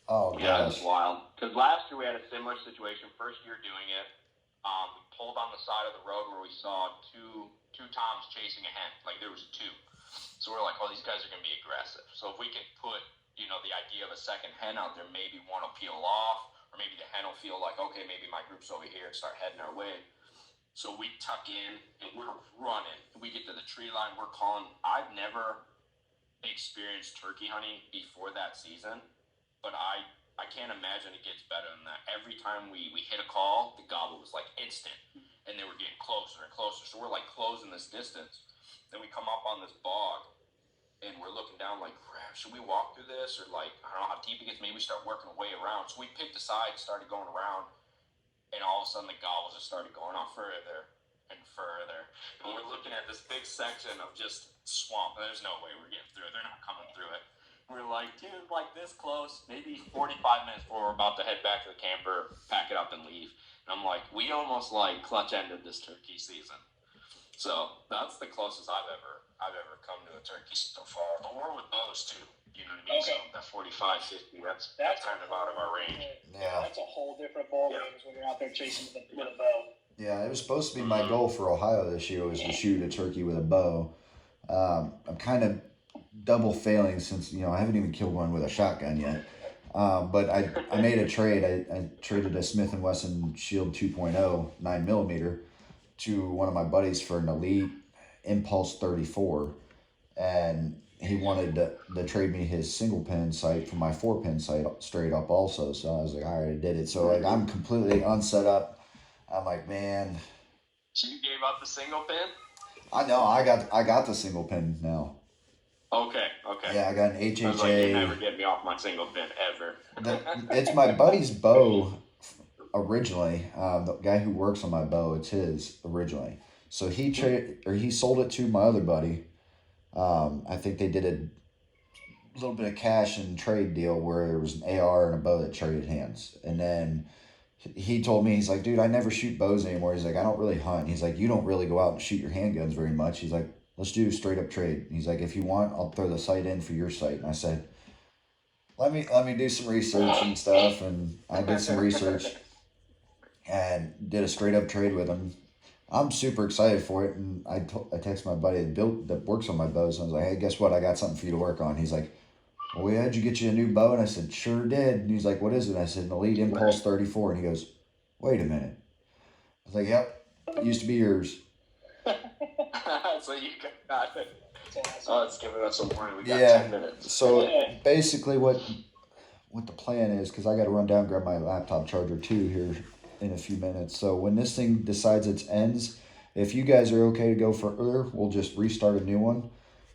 Oh, yeah, it was wild. Because last year we had a similar situation. First year doing it, we pulled on the side of the road where we saw two toms chasing a hen. Like there was two. So we're like, oh, these guys are going to be aggressive. So if we can put, the idea of a second hen out there, maybe one will peel off, or maybe the hen will feel like, okay, maybe my group's over here and start heading our way. So we tuck in and we're running. We get to the tree line. We're calling. I've never experienced turkey hunting before that season, but I can't imagine it gets better than that. Every time we hit a call, the gobble was like instant, and they were getting closer and closer. So we're like closing this distance. Then we come up on this bog, and we're looking down like, crap, should we walk through this? Or like, I don't know how deep it gets. Maybe we start working our way around. So we picked a side, started going around, and all of a sudden the gobbles just started going on further and further. And we're looking at this big section of just swamp. There's no way we're getting through it. They're not coming through it. We're like, dude, like this close, maybe 45 minutes before we're about to head back to the camper, pack it up and leave. And I'm like, we almost like clutch ended this turkey season. So that's the closest I've ever come to a turkey so far. But we're with those two. You know what I mean? Okay. So that 45, 50, that's kind of out of our range. Yeah, that's a whole different ballgame when you're out there chasing with a bow. Yeah, it was supposed to be my goal for Ohio this year was to shoot a turkey with a bow. I'm kind of double failing since, I haven't even killed one with a shotgun yet. But I made a trade. I traded a Smith & Wesson Shield 2.0 9mm to one of my buddies for an Elite Impulse 34, and he wanted to trade me his single pin sight for my 4-pin sight straight up also. So I was like, all right, I did it. So like I'm completely unset up. I'm like, man. So you gave up the single pin? I know. I got the single pin now. Okay. Yeah, I got an HHA. I was like, you never get me off my single pin ever. It's my buddy's bow originally. The guy who works on my bow, it's his originally. So he sold it to my other buddy. I think they did a little bit of cash and trade deal where there was an AR and a bow that traded hands. And then he told me, he's like, dude, I never shoot bows anymore. He's like, I don't really hunt. He's like, you don't really go out and shoot your handguns very much. He's like, let's do a straight up trade. He's like, if you want, I'll throw the sight in for your sight. And I said, let me do some research and stuff. And I did some research and did a straight up trade with him. I'm super excited for it. And I texted my buddy that works on my bows. And I was like, hey, guess what? I got something for you to work on. He's like, well, yeah, did you get you a new bow? And I said, sure did. And he's like, what is it? And I said, an Elite Impulse 34. And he goes, wait a minute. I was like, yep, it used to be yours. So you got it. Oh, it's giving us some warning. We got 10 minutes. So basically what the plan is, because I got to run down and grab my laptop charger too here in a few minutes. So when this thing decides its ends, if you guys are okay to go further, we'll just restart a new one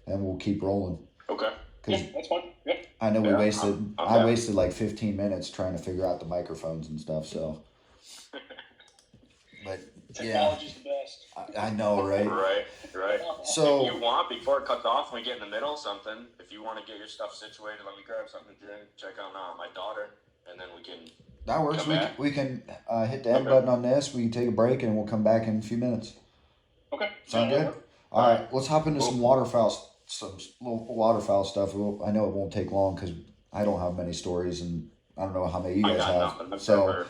and we'll keep rolling. Okay. Yeah, that's fine. Yeah. I know I wasted like 15 minutes trying to figure out the microphones and stuff, so. But Technology's the best. I know, right? Right. So if you want, before it cuts off and we get in the middle of something, if you want to get your stuff situated, let me grab something to drink, check on my daughter, and then we can. That works. We can hit the end button on this. We can take a break and we'll come back in a few minutes. Okay. Sound good? All right. Let's hop into some little waterfowl stuff. I know it won't take long because I don't have many stories and I don't know how many you guys have. Nothing. So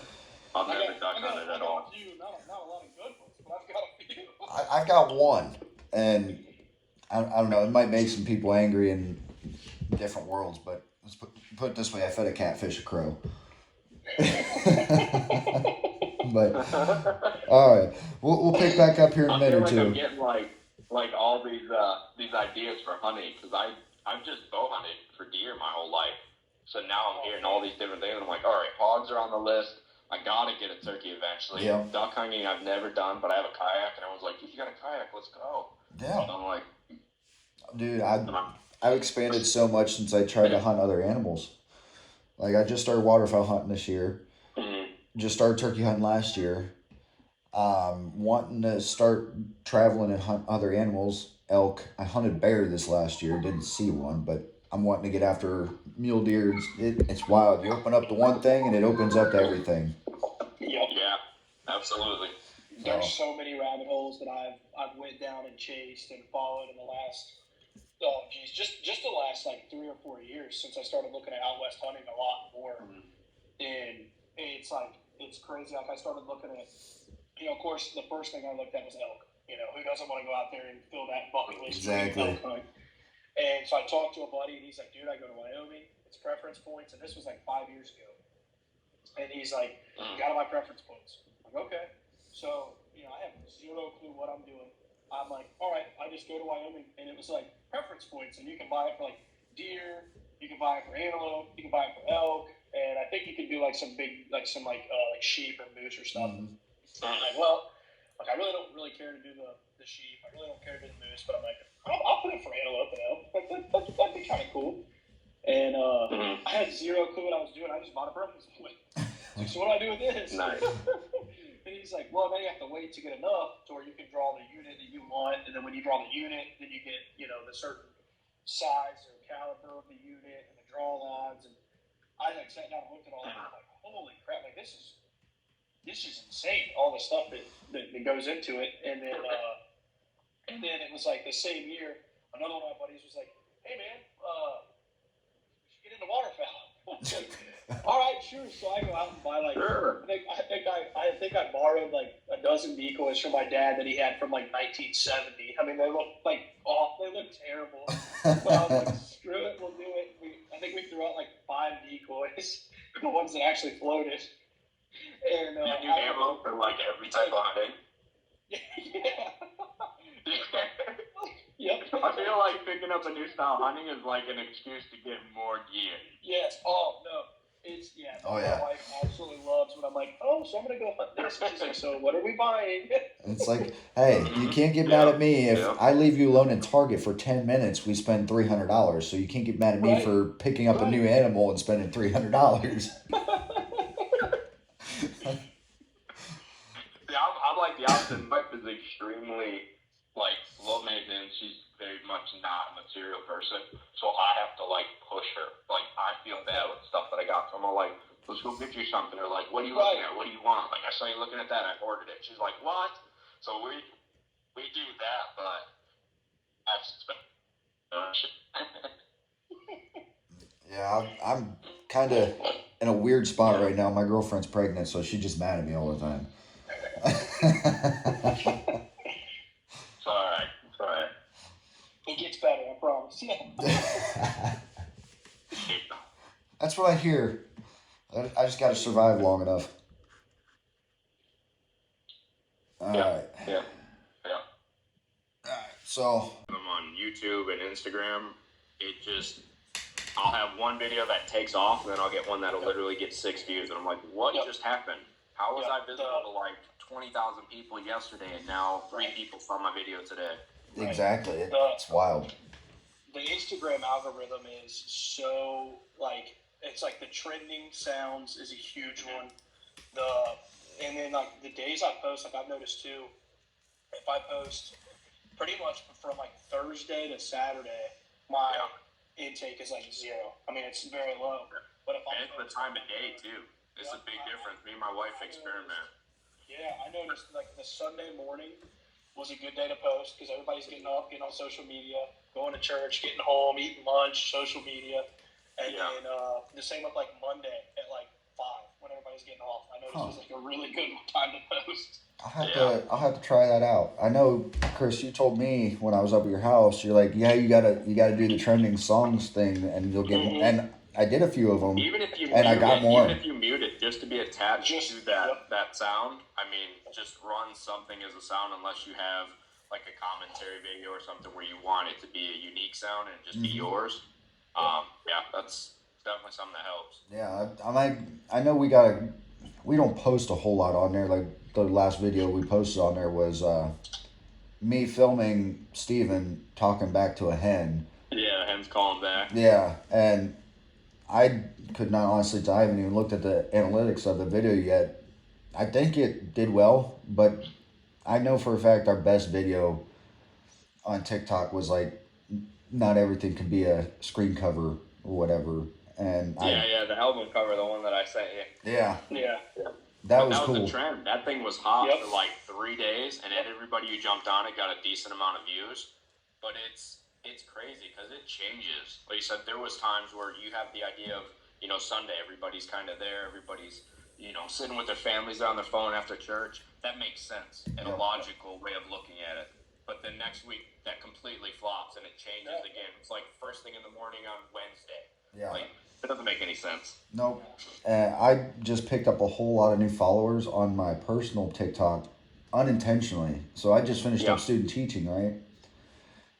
I've never duck hunted at all. Not a lot of good ones, but I've got a few. I've got one, and I don't know. It might make some people angry in different worlds, but let's put it this way: I fed a catfish a crow. But all right, we'll pick back up here in a minute or two. I'm getting like all these ideas for hunting because I've just bow hunted for deer my whole life. So now I'm hearing all these different things. And I'm like, all right, hogs are on the list. I gotta get a turkey eventually. Yeah. Duck hunting I've never done, but I have a kayak, and everyone's like, if you got a kayak, let's go. Yeah. So I'm like, dude, I've expanded so much since I tried to hunt other animals. Like I just started waterfowl hunting this year. Mm-hmm. Just started turkey hunting last year. Wanting to start traveling and hunt other animals. Elk. I hunted bear this last year. Didn't see one, but I'm wanting to get after mule deer. It's wild. You open up to one thing and it opens up to everything. Yep. Yeah, absolutely. There's so many rabbit holes that I've went down and chased and followed in the last just the last like 3 or 4 years since I started looking at out west hunting a lot more. Mm-hmm. And it's crazy. Like I started looking at, of course the first thing I looked at was elk. Who doesn't want to go out there and fill that bucket list? Exactly. And so I talked to a buddy, and he's like, dude, I go to Wyoming. It's preference points. And this was like 5 years ago. And he's like, got all my preference points. I'm like, okay. So, I have zero clue what I'm doing. I'm like, all right, I just go to Wyoming. And it was like preference points. And you can buy it for like deer. You can buy it for antelope. You can buy it for elk. And I think you can do like some big, like some like sheep or moose or stuff. Mm-hmm. I'm like, well, I really don't care to do the sheep. I really don't care to do the moose. But I'm like, I'll put it for antelope and elk. Like, that'd be kind of cool. And I had zero clue what I was doing. I just bought a preference point. So what do I do with this? Nice. And he's like, well, then you have to wait to get enough to where you can draw the unit that you want. And then when you draw the unit, then you get, the certain size or caliber of the unit and the draw lines. And I like sat down and looked at all that. I'm like, holy crap! Like this is insane. All the stuff that goes into it. And then it was like the same year. Another one of my buddies was like, hey man, we should get into waterfowl. All right, sure. So I go out and buy like I think I borrowed like a dozen decoys from my dad that he had from like 1970. I mean, they look like they look terrible. But I was like, screw it, we'll do it. I think we threw out like 5 decoys, the ones that actually floated. And you ammo for like every type of hunting. Yeah. Yep. I feel like picking up a new style hunting is like an excuse to get more gear. Yes. Oh no. My wife absolutely loves when I'm like, so I'm gonna go hunt this. She's like, so what are we buying? It's like, hey, you can't get mad at me if I leave you alone in Target for 10 minutes. We spend $300, so you can't get mad at me for picking up a new animal and spending $300. I'm like the opposite. My wife is extremely like low maintenance. She's very much not a material person, so I have to like push her. Like I feel bad with stuff that I got from her. Like, let's go get you something. Or like, what are you looking at? What do you want? Like, I saw you looking at that. I ordered it. She's like, what? So we do that, but that's Yeah, I'm kind of in a weird spot right now. My girlfriend's pregnant, so she's just mad at me all the time. It's all right. It's all right. It gets better, I promise. That's what I hear. I just got to survive long enough. All right. Yeah. All right. So I'm on YouTube and Instagram. I'll have one video that takes off, and then I'll get one that'll literally get 6 views, and I'm like, what just happened? How was I visible to like 20,000 people yesterday, and now 3 people saw my video today? Exactly. It's wild. The Instagram algorithm is so like, it's like the trending sounds is a huge one. And then like the days I post, like I've noticed too, if I post pretty much from like Thursday to Saturday, my intake is like 0. I mean, it's very low. But if and it's the time of day too. It's a big difference. Me and my wife experiment. Yeah, I noticed like the Sunday morning was a good day to post because everybody's getting up, getting on social media, going to church, getting home, eating lunch, social media. And then the same with like Monday at like 5 when everybody's getting off. I noticed it was like a really good time to post. I'll have to try that out. I know, Chris, you told me when I was up at your house, you're like, yeah, you gotta do the trending songs thing, and you'll get. And I did a few of them. Even if you more. Even if you mute it, just to be attached to that sound. I mean, just run something as a sound, unless you have like a commentary video or something where you want it to be a unique sound and just be yours. That's definitely something that helps. Yeah, I know we don't post a whole lot on there. Like the last video we posted on there was me filming Steven talking back to a hen. Yeah, hen's calling back. Yeah, and I could not honestly tell. I haven't even looked at the analytics of the video yet. I think it did well, but I know for a fact our best video on TikTok was like, not everything can be a screen cover or whatever. And the album cover, the one that I sent you. Yeah. That was cool. That was a trend. That thing was hot for like 3 days, and everybody who jumped on it got a decent amount of views. But it's crazy because it changes. Like you said, there was times where you have the idea of, Sunday, everybody's kind of there, everybody's, sitting with their families on their phone after church. That makes sense and a logical way of looking at it. But then next week, that completely flops and it changes again. It's like first thing in the morning on Wednesday. Yeah. Like, it doesn't make any sense. Nope. I just picked up a whole lot of new followers on my personal TikTok unintentionally. So I just finished up student teaching, right?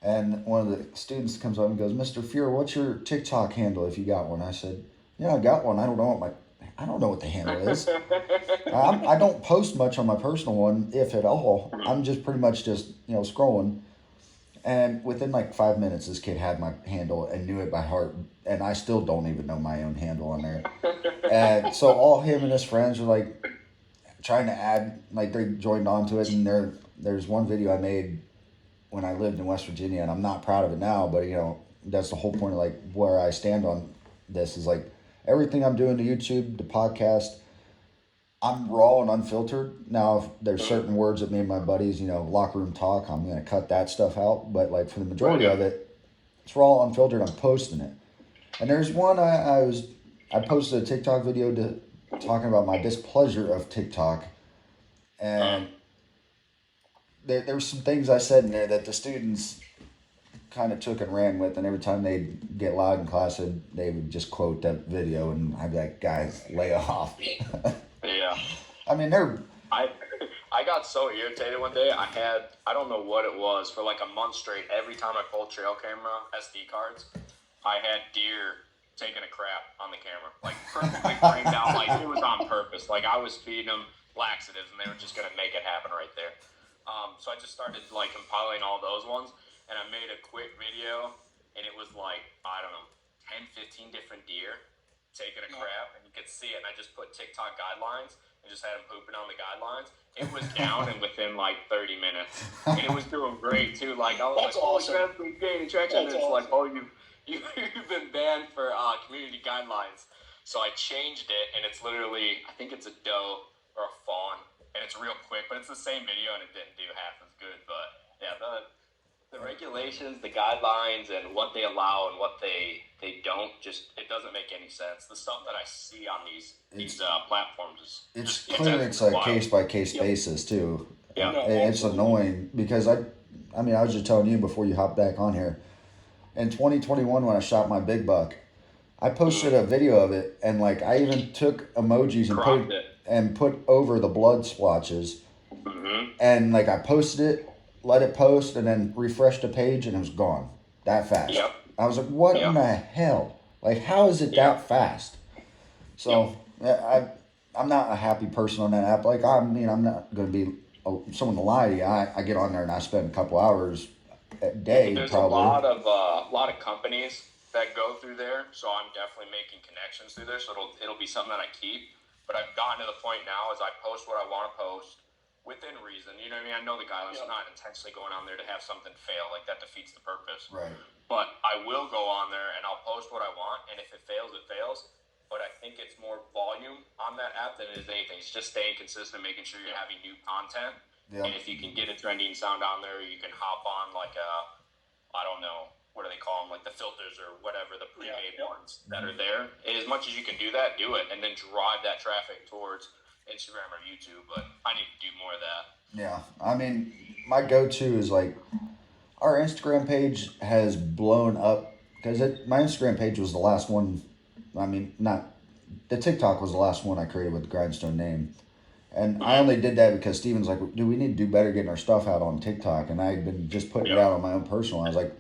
And one of the students comes up and goes, Mr. Fuhrer, what's your TikTok handle if you got one? I said, yeah, I got one. I don't know what the handle is. I don't post much on my personal one, if at all. I'm just pretty much scrolling. And within like 5 minutes, this kid had my handle and knew it by heart. And I still don't even know my own handle on there. And so all him and his friends were like trying to add, like they joined onto it. And there's one video I made when I lived in West Virginia, and I'm not proud of it now, but that's the whole point of like where I stand on this is like everything I'm doing to YouTube, the podcast, I'm raw and unfiltered. Now, if there's certain words that me and my buddies, locker room talk, I'm going to cut that stuff out. But like for the majority of it, it's raw, unfiltered. I'm posting it. And there's one I posted a TikTok video talking about my displeasure of TikTok. And there were some things I said in there that the students kind of took and ran with, and every time they'd get loud in class, they would just quote that video, and I'd be like, guys, lay off. Yeah. I mean, I got so irritated one day. I don't know what it was, for like a month straight, every time I pulled trail camera SD cards, I had deer taking a crap on the camera. Like, perfectly framed out, like it was on purpose. Like, I was feeding them laxatives, and they were just going to make it happen right there. So I just started like compiling all those ones, and I made a quick video, and it was like, I don't know, 10, 15 different deer taking a crap, and you could see it, and I just put TikTok guidelines, and just had him pooping on the guidelines. It was down and within like 30 minutes, and it was doing great too. Like I was That's like, awesome. "Oh, you're gaining traction." And That's it's like, awesome. "Oh, you've been banned for community guidelines." So I changed it, and it's literally, I think it's a doe or a fawn, and it's real quick, but it's the same video, and it didn't do half as good. But yeah, the regulations, the guidelines, and what they allow and what they don't, just it doesn't make any sense. The stuff that I see on these platforms is It's just clear it's a wild. case by case basis too. Yeah. And it's annoying because I mean, I was just telling you before you hopped back on here. In 2021, when I shot my big buck, I posted a video of it, and like I even took emojis and put over the blood splotches, and like I posted it, let it post, and then refreshed the page, and it was gone that fast. Yep. I was like, what in the hell? Like, how is it that fast? So I'm not a happy person on that app. Like, I mean, I'm not going to be someone to lie to you. I get on there and I spend a couple hours a day. There's probably. a lot of companies that go through there, so I'm definitely making connections through there. So it'll be something that I keep. But I've gotten to the point now is I post what I want to post within reason. You know what I mean? I know the guidelines. I'm not intentionally going on there to have something fail. Like that defeats the purpose. Right. But I will go on there and I'll post what I want, and if it fails, it fails. But I think it's more volume on that app than it is anything. It's just staying consistent, making sure you're having new content. Yeah. And if you can get a trending sound on there, you can hop on like I don't know, what do they call them, like the filters or whatever, the pre-made ones that are there. And as much as you can do that, do it, and then drive that traffic towards Instagram or YouTube. But I need to do more of that. Yeah, I mean, my go-to is like our Instagram page has blown up because my Instagram page was the last one. I mean, not the TikTok was the last one I created with the Grindstone name. And I only did that because Steven's like, dude, we need to do better getting our stuff out on TikTok. And I had been just putting it out on my own personal. I was like,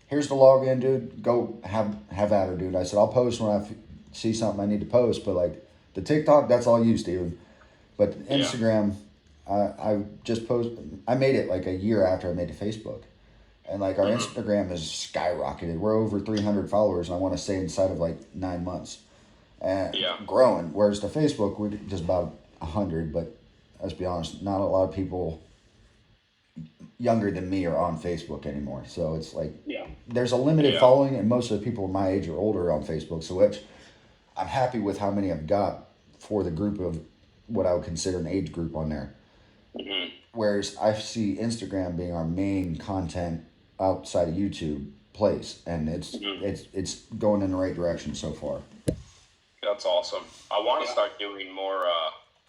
here's the login, dude. Go have at her, dude. I said, I'll post when I see something I need to post. But like the TikTok, that's all you, Steven. But Instagram, I just posted. I made it like a year after I made the Facebook. And like our Instagram has skyrocketed. We're over 300 followers, and I want to say inside of like 9 months. And growing. Whereas the Facebook, we're just about 100, but let's be honest, not a lot of people younger than me are on Facebook anymore. So it's like there's a limited following, and most of the people my age are older on Facebook. So which I'm happy with how many I've got for the group of what I would consider an age group on there. Whereas I see Instagram being our main content outside of YouTube place, and it's going in the right direction so far. That's awesome. I want to start doing more.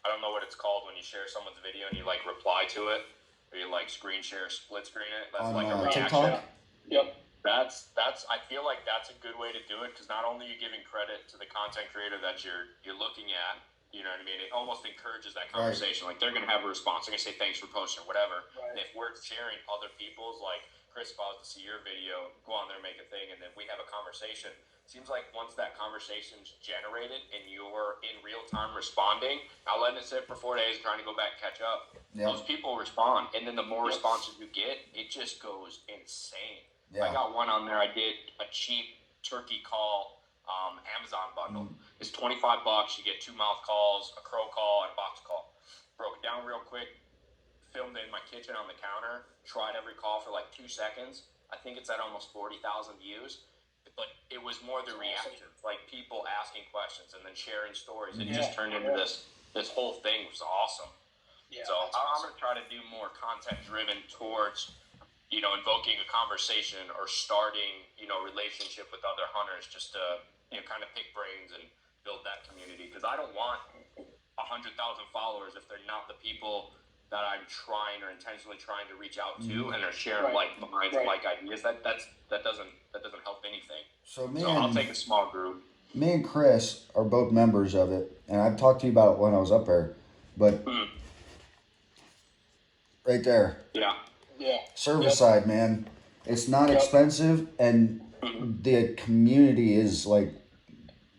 I don't know what it's called when you share someone's video and you like reply to it, or you like screen share, split screen it. That's like a reaction. TikTok? Yep. That's. I feel like that's a good way to do it because not only are you giving credit to the content creator that you're looking at, you know what I mean? It almost encourages that conversation. Like they're gonna have a response. They're gonna say thanks for posting or whatever. And if we're sharing other people's, like Chris, if I was to see your video, go on there, make a thing, and then we have a conversation. Seems like once that conversation's generated and you're in real time responding, not letting it sit for 4 days, trying to go back and catch up, those people respond. And then the more responses you get, it just goes insane. I got one on there. I did a cheap turkey call Amazon bundle. It's $25. You get 2 mouth calls, a crow call, and a box call. Broke it down real quick. Filmed it in my kitchen on the counter. Tried every call for like 2 seconds. I think it's at almost 40,000 views. But it was more the reactions, like people asking questions and then sharing stories. It just turned into this whole thing. It was awesome. Yeah, so I'm going to try to do more content driven towards, invoking a conversation or starting, relationship with other hunters just to, kind of pick brains and build that community. Because I don't want 100,000 followers if they're not the people that I'm trying or intentionally trying to reach out to, and are sharing like minds, like ideas. That doesn't help anything. So I'll take a small group. Me and Chris are both members of it, and I've talked to you about it when I was up there. But right there, service side, man, it's not expensive, and the community is like.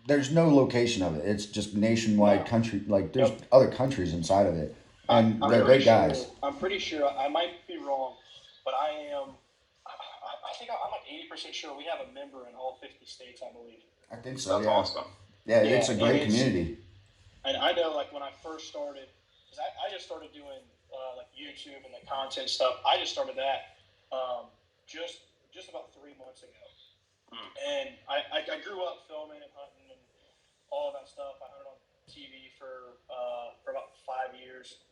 There's no location of it. It's just nationwide country. Like there's other countries inside of it. And they're great guys. I'm pretty sure, I might be wrong, but I think I'm like 80% sure we have a member in all 50 states, I believe. I think so, That's awesome. Yeah, it's a great community. And I know, like, when I first started, because I just started doing like YouTube and the content stuff. I just started that just about 3 months ago. And I grew up filming and hunting and all of that stuff. I hunted on TV for about 5 years,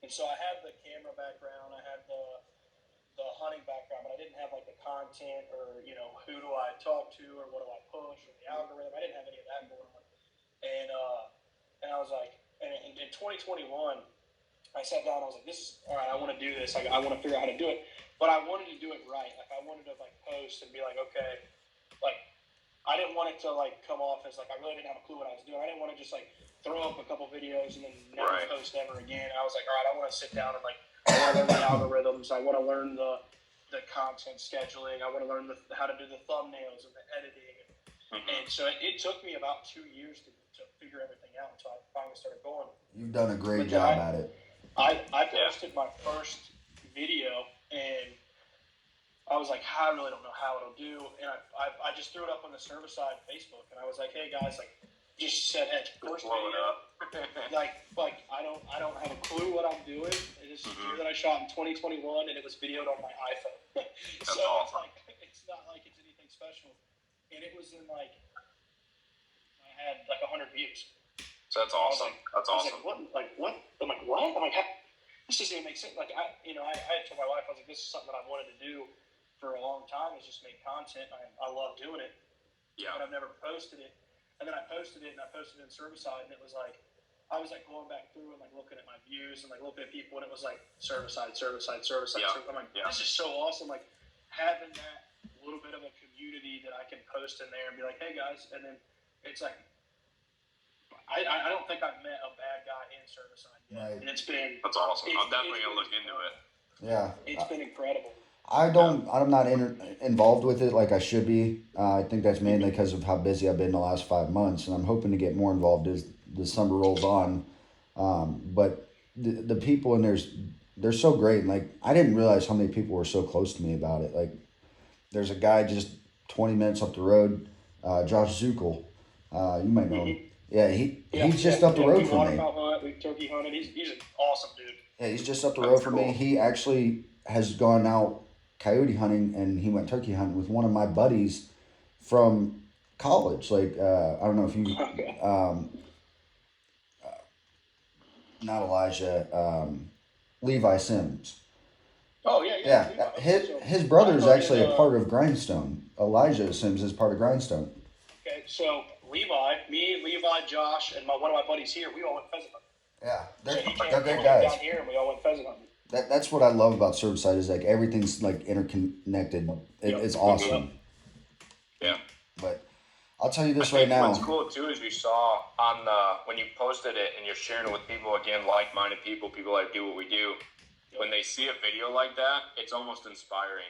and so I had the camera background. I had the hunting background, but I didn't have like the content or who do I talk to or what do I push or the algorithm. I didn't have any of that going on, and I was like, and in 2021. I sat down. I was like, "This is all right. I want to do this. Like, I want to figure out how to do it, but I wanted to do it right. Like, I wanted to like post and be like, okay, like, I didn't want it to like come off as like I really didn't have a clue what I was doing. I didn't want to just like throw up a couple videos and then never post ever again. I was like, all right, I want to sit down and like I want to learn the algorithms. I want to learn the content scheduling. I want to learn how to do the thumbnails and the editing. And so it took me about 2 years to figure everything out until I finally started going. You've done a great job at it. I posted my first video, and I was like, I really don't know how it'll do. And I just threw it up on the service side Facebook, and I was like, hey guys, like, just said, hey, first video, like I don't have a clue what I'm doing. This is video that I shot in 2021, and it was videoed on my iPhone. So awesome. It's not like it's anything special, and it was in like I had like 100 views. So that's awesome. That's awesome. What? I'm like, what? I'm like, this doesn't even make sense. Like, I told my wife, I was like, this is something that I've wanted to do for a long time, is just make content. I love doing it. Yeah. But I've never posted it. And then I posted it, and I posted it in service side, and it was like, I was like going back through and like looking at my views and like looking at people, and it was like service side. Yeah. So I'm like, this is so awesome. Like, having that little bit of a community that I can post in there and be like, hey guys, and then it's like, I don't think I've met a bad guy in service side yet. Right. And that's awesome. I'm definitely gonna look into it. Yeah, it's been incredible. I'm not involved with it like I should be. I think that's mainly because of how busy I've been the last 5 months, and I'm hoping to get more involved as the summer rolls on. But the people in they're so great, and like I didn't realize how many people were so close to me about it. Like, there's a guy just 20 minutes up the road, Josh Zuckel. You might know him. Yeah, he's just up the road from me. We turkey hunted. He's an awesome dude. Yeah, he's just up the road from me. He actually has gone out coyote hunting, and he went turkey hunting with one of my buddies from college. Like, I don't know if you, not Elijah, Levi Sims. Oh yeah. Yeah, his brother is actually a part of Grindstone. Elijah Sims is part of Grindstone. Okay, so Levi, Josh, and one of my buddies here, we all went pheasant hunting. Yeah, they're great guys. Down here, and we all went pheasant hunting. That's what I love about Surfside is like everything's like interconnected. It's awesome. Yeah. But I'll tell you this right now. What's cool too is we saw on when you posted it and you're sharing it with people, again, like-minded people that do what we do. When they see a video like that, it's almost inspiring.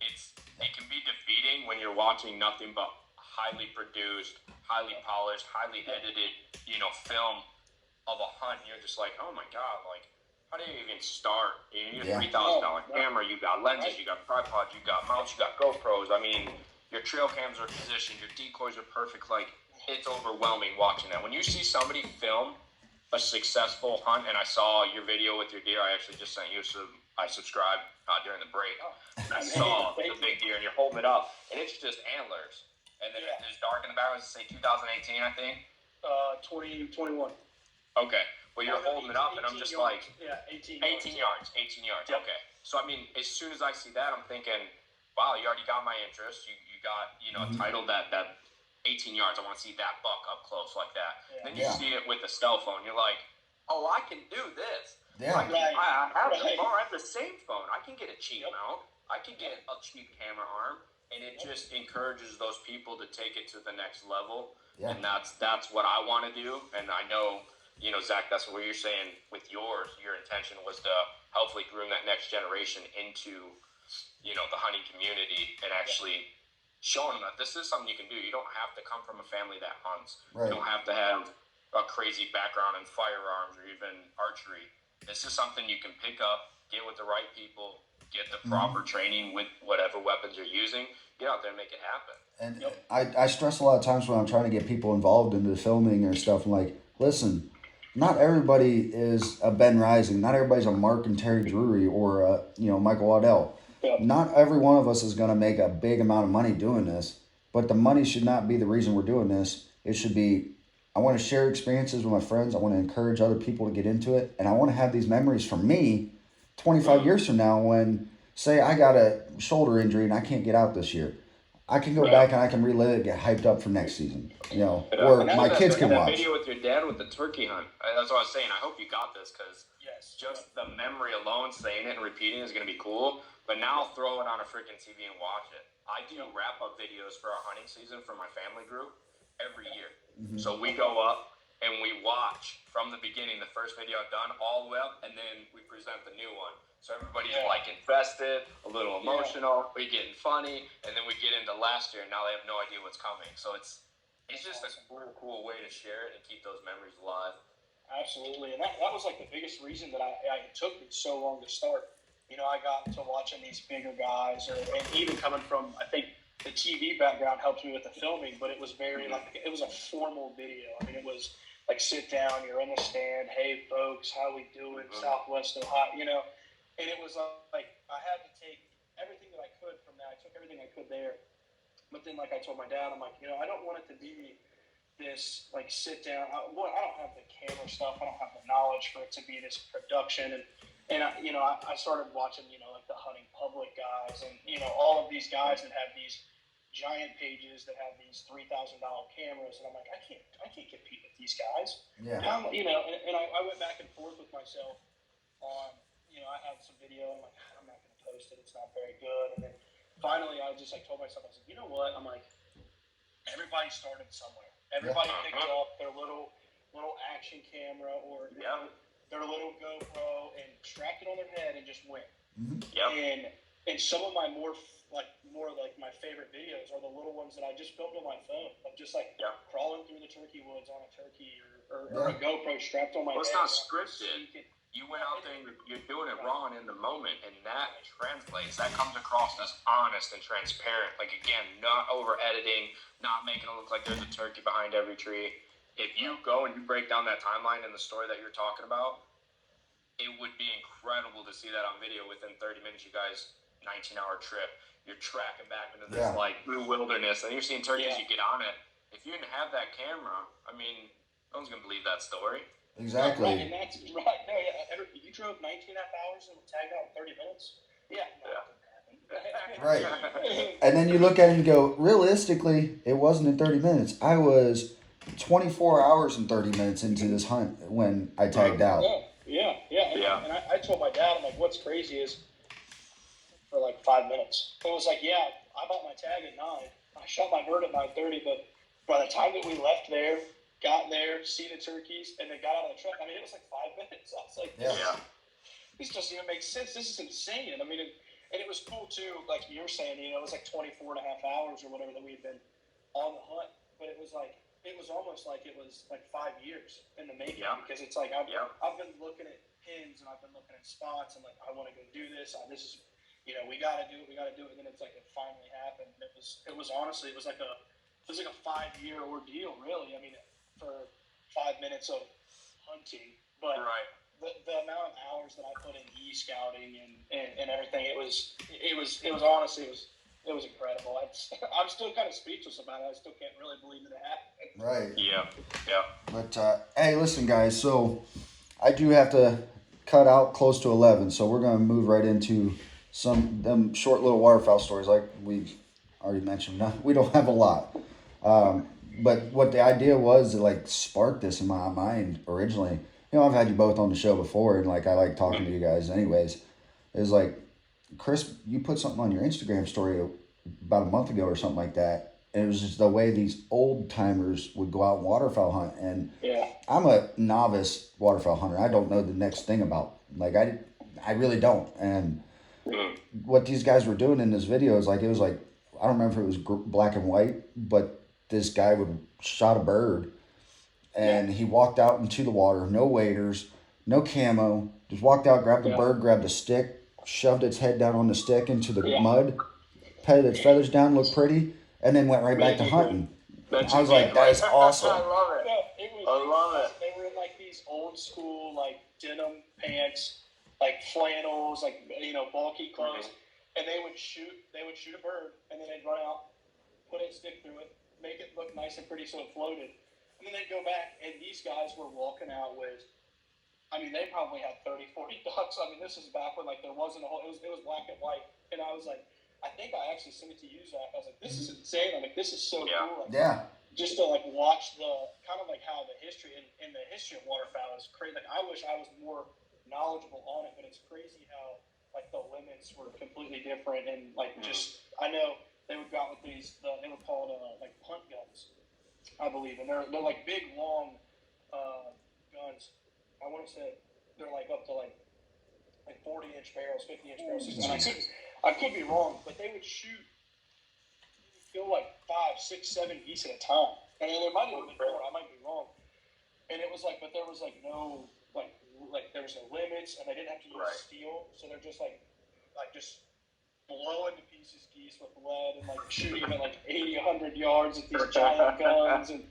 It can be defeating when you're watching nothing but highly produced, highly polished, highly edited, film of a hunt. And you're just like, oh my God, like, how do you even start? You need a $3,000 camera, you got lenses, you got tripods, you got mounts, you got GoPros. I mean, your trail cams are positioned, your decoys are perfect. Like, it's overwhelming watching that. When you see somebody film a successful hunt, and I saw your video with your deer, I actually just sent you some. I subscribed during the break. And I saw the big deer, and you're holding it up, and it's just antlers. And then there's dark in the background. Does it say 2018, I think? 2021. Okay. Well, you're holding it up, and I'm just yards. like... Yeah, 18 yards. 18 yards. Yep. Okay. So, I mean, as soon as I see that, I'm thinking, wow, you already got my interest. You got, titled that 18 yards. I want to see that buck up close like that. Yeah. Then you see it with a cell phone. You're like, oh, I can do this. Yeah. I have the phone. I have the same phone. I can get a cheap mount. I can get a cheap camera arm. And it just encourages those people to take it to the next level. Yeah. And that's what I want to do. And I know, Zach, that's what you're saying with yours. Your intention was to hopefully groom that next generation into, the hunting community and actually showing them that this is something you can do. You don't have to come from a family that hunts. Right. You don't have to have a crazy background in firearms or even archery. This is something you can pick up, get with the right people, get the proper training with whatever weapons you're using, get out there and make it happen. And I stress a lot of times when I'm trying to get people involved into filming or stuff, I'm like, listen, not everybody is a Ben Rising. Not everybody's a Mark and Terry Drury or a, Michael Waddell. Yeah. Not every one of us is going to make a big amount of money doing this, but the money should not be the reason we're doing this. It should be, I want to share experiences with my friends. I want to encourage other people to get into it, and I want to have these memories for me 25 years from now when, say, I got a shoulder injury and I can't get out this year. I can go back and I can relive it, get hyped up for next season, or my kids can watch. That video with your dad with the turkey hunt. That's what I was saying. I hope you got this because just the memory alone, saying it and repeating is going to be cool. But now throw it on a freaking TV and watch it. I do wrap-up videos for our hunting season for my family group every year. Mm-hmm. So we go up and we watch from the beginning, the first video I've done all the way up, and then we present the new one. So everybody's like invested, a little emotional, we getting funny, and then we get into last year, and now they have no idea what's coming. So it's just a cool way to share it and keep those memories alive. Absolutely, and that was like the biggest reason that it took me so long to start. I got to watching these bigger guys, and even coming from, I think the TV background helped me with the filming, but it was very it was a formal video. I mean, it was like sit down, you're in the stand, hey folks, how we doing, Southwest Ohio, And it was like I had to take everything that I could from that. I took everything I could there. But then, like I told my dad, I'm like, I don't want it to be this, like, sit down. I don't have the camera stuff. I don't have the knowledge for it to be this production. And I started watching, like the Hunting Public guys and, all of these guys that have these giant pages that have these $3,000 cameras. And I'm like, I can't compete with these guys. Yeah. And I went back and forth with myself on, I had some video. I'm like, I'm not going to post it. It's not very good. And then finally, I just told myself, I said, you know what? I'm like, everybody started somewhere. Everybody picked up their little action camera or their little GoPro and strapped it on their head and just went. Mm-hmm. Yep. And some of my more my favorite videos are the little ones that I just filmed on my phone, of just crawling through the turkey woods on a turkey or a GoPro strapped on my head. It's not scripted. You went out there and you're doing it raw and in the moment, and that translates. That comes across as honest and transparent. Like, again, not over-editing, not making it look like there's a turkey behind every tree. If you go and you break down that timeline in the story that you're talking about, it would be incredible to see that on video within 30 minutes. You guys, 19-hour trip, you're tracking back into this, blue wilderness, and you're seeing turkeys, you get on it. If you didn't have that camera, I mean, no one's going to believe that story. Exactly. Right, and that's right. No, you drove 19 and a half hours and tagged out in 30 minutes? Yeah. Right. And then you look at it and go, realistically, it wasn't in 30 minutes. I was 24 hours and 30 minutes into this hunt when I tagged out. Yeah. And I told my dad, I'm like, what's crazy is for like 5 minutes. It was like, I bought my tag at 9. I shot my bird at 9:30, but by the time that we left there, got there, see the turkeys, and then got out of the truck. I mean, it was like 5 minutes. I was like, this doesn't even make sense. This is insane. I mean, and it was cool, too, like you were saying, it was like 24 and a half hours or whatever that we had been on the hunt. But it was almost like it was like 5 years in the making because it's like I've been looking at pins and I've been looking at spots and like, I want to go do this. This is, we got to do it. And then it's like it finally happened. It was honestly, it was like a 5-year ordeal, really. I mean, for 5 minutes of hunting, but the amount of hours that I put in e-scouting and everything, it was honestly, it was incredible. I'm still kind of speechless about it. I still can't really believe that it happened. Right. Yeah. But hey, listen, guys. So I do have to cut out close to 11, so we're gonna move right into them short little waterfowl stories, like we've already mentioned. We don't have a lot. But what the idea was to like spark this in my mind originally. I've had you both on the show before, and like I like talking to you guys anyways. Is like, Chris, you put something on your Instagram story about a month ago or something like that, and it was just the way these old timers would go out and waterfowl hunt. And I'm a novice waterfowl hunter. I don't know the next thing about, like, I really don't. And what these guys were doing in this video is like, it was like, I don't remember if it was black and white, but this guy would shot a bird and he walked out into the water, no waders, no camo, just walked out, grabbed the bird, grabbed a stick, shoved its head down on the stick into the mud, petted its feathers down, looked pretty, and then went right back to hunting. I was like, that is awesome. I love it. I love it. They were in like these old school like denim pants, like flannels, like bulky clothes, and they would shoot a bird, and then they'd run out, put a stick through it, make it look nice and pretty so it floated, and then they'd go back, and these guys were walking out with. I mean, they probably had 30, 40 ducks. I mean, this is back when like there wasn't a whole. It was black and white, and I was like, I think I actually sent it to you, Zach. I was like, this is insane. I'm like, this is so cool. Like, just to like watch the kind of like how the history and the history of waterfowl is crazy. Like, I wish I was more knowledgeable on it, but it's crazy how like the limits were completely different, and like just I know they would go out with these. They were called like punt guns, I believe, and they're like big long guns. I want to say they're like up to like 40-inch barrels, 50-inch barrels. And I could be wrong, but they would shoot, kill like 5, 6, 7 geese at a time. And there might have been more. I might be wrong. And it was like, but there was like no like there was no limits, and they didn't have to use steel, so they're just like just blowing to pieces geese with lead and like shooting them at like 80, 100 yards at these giant guns, and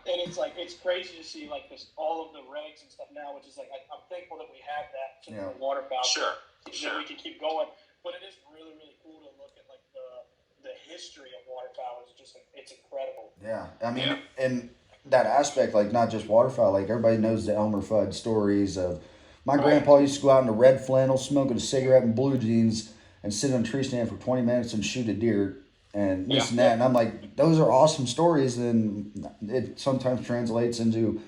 it's like it's crazy to see like this all of the regs and stuff now, which is like I'm thankful that we have that to the waterfowl. Sure. That we can keep going, but it is really really cool to look at like the history of waterfowl. Is just like it's incredible. Yeah, I mean, and that aspect, like not just waterfowl, like everybody knows the Elmer Fudd stories of my grandpa used to go out in a red flannel, smoking a cigarette and blue jeans, and sit on a tree stand for 20 minutes and shoot a deer and this and that. And I'm like, those are awesome stories. And it sometimes translates into,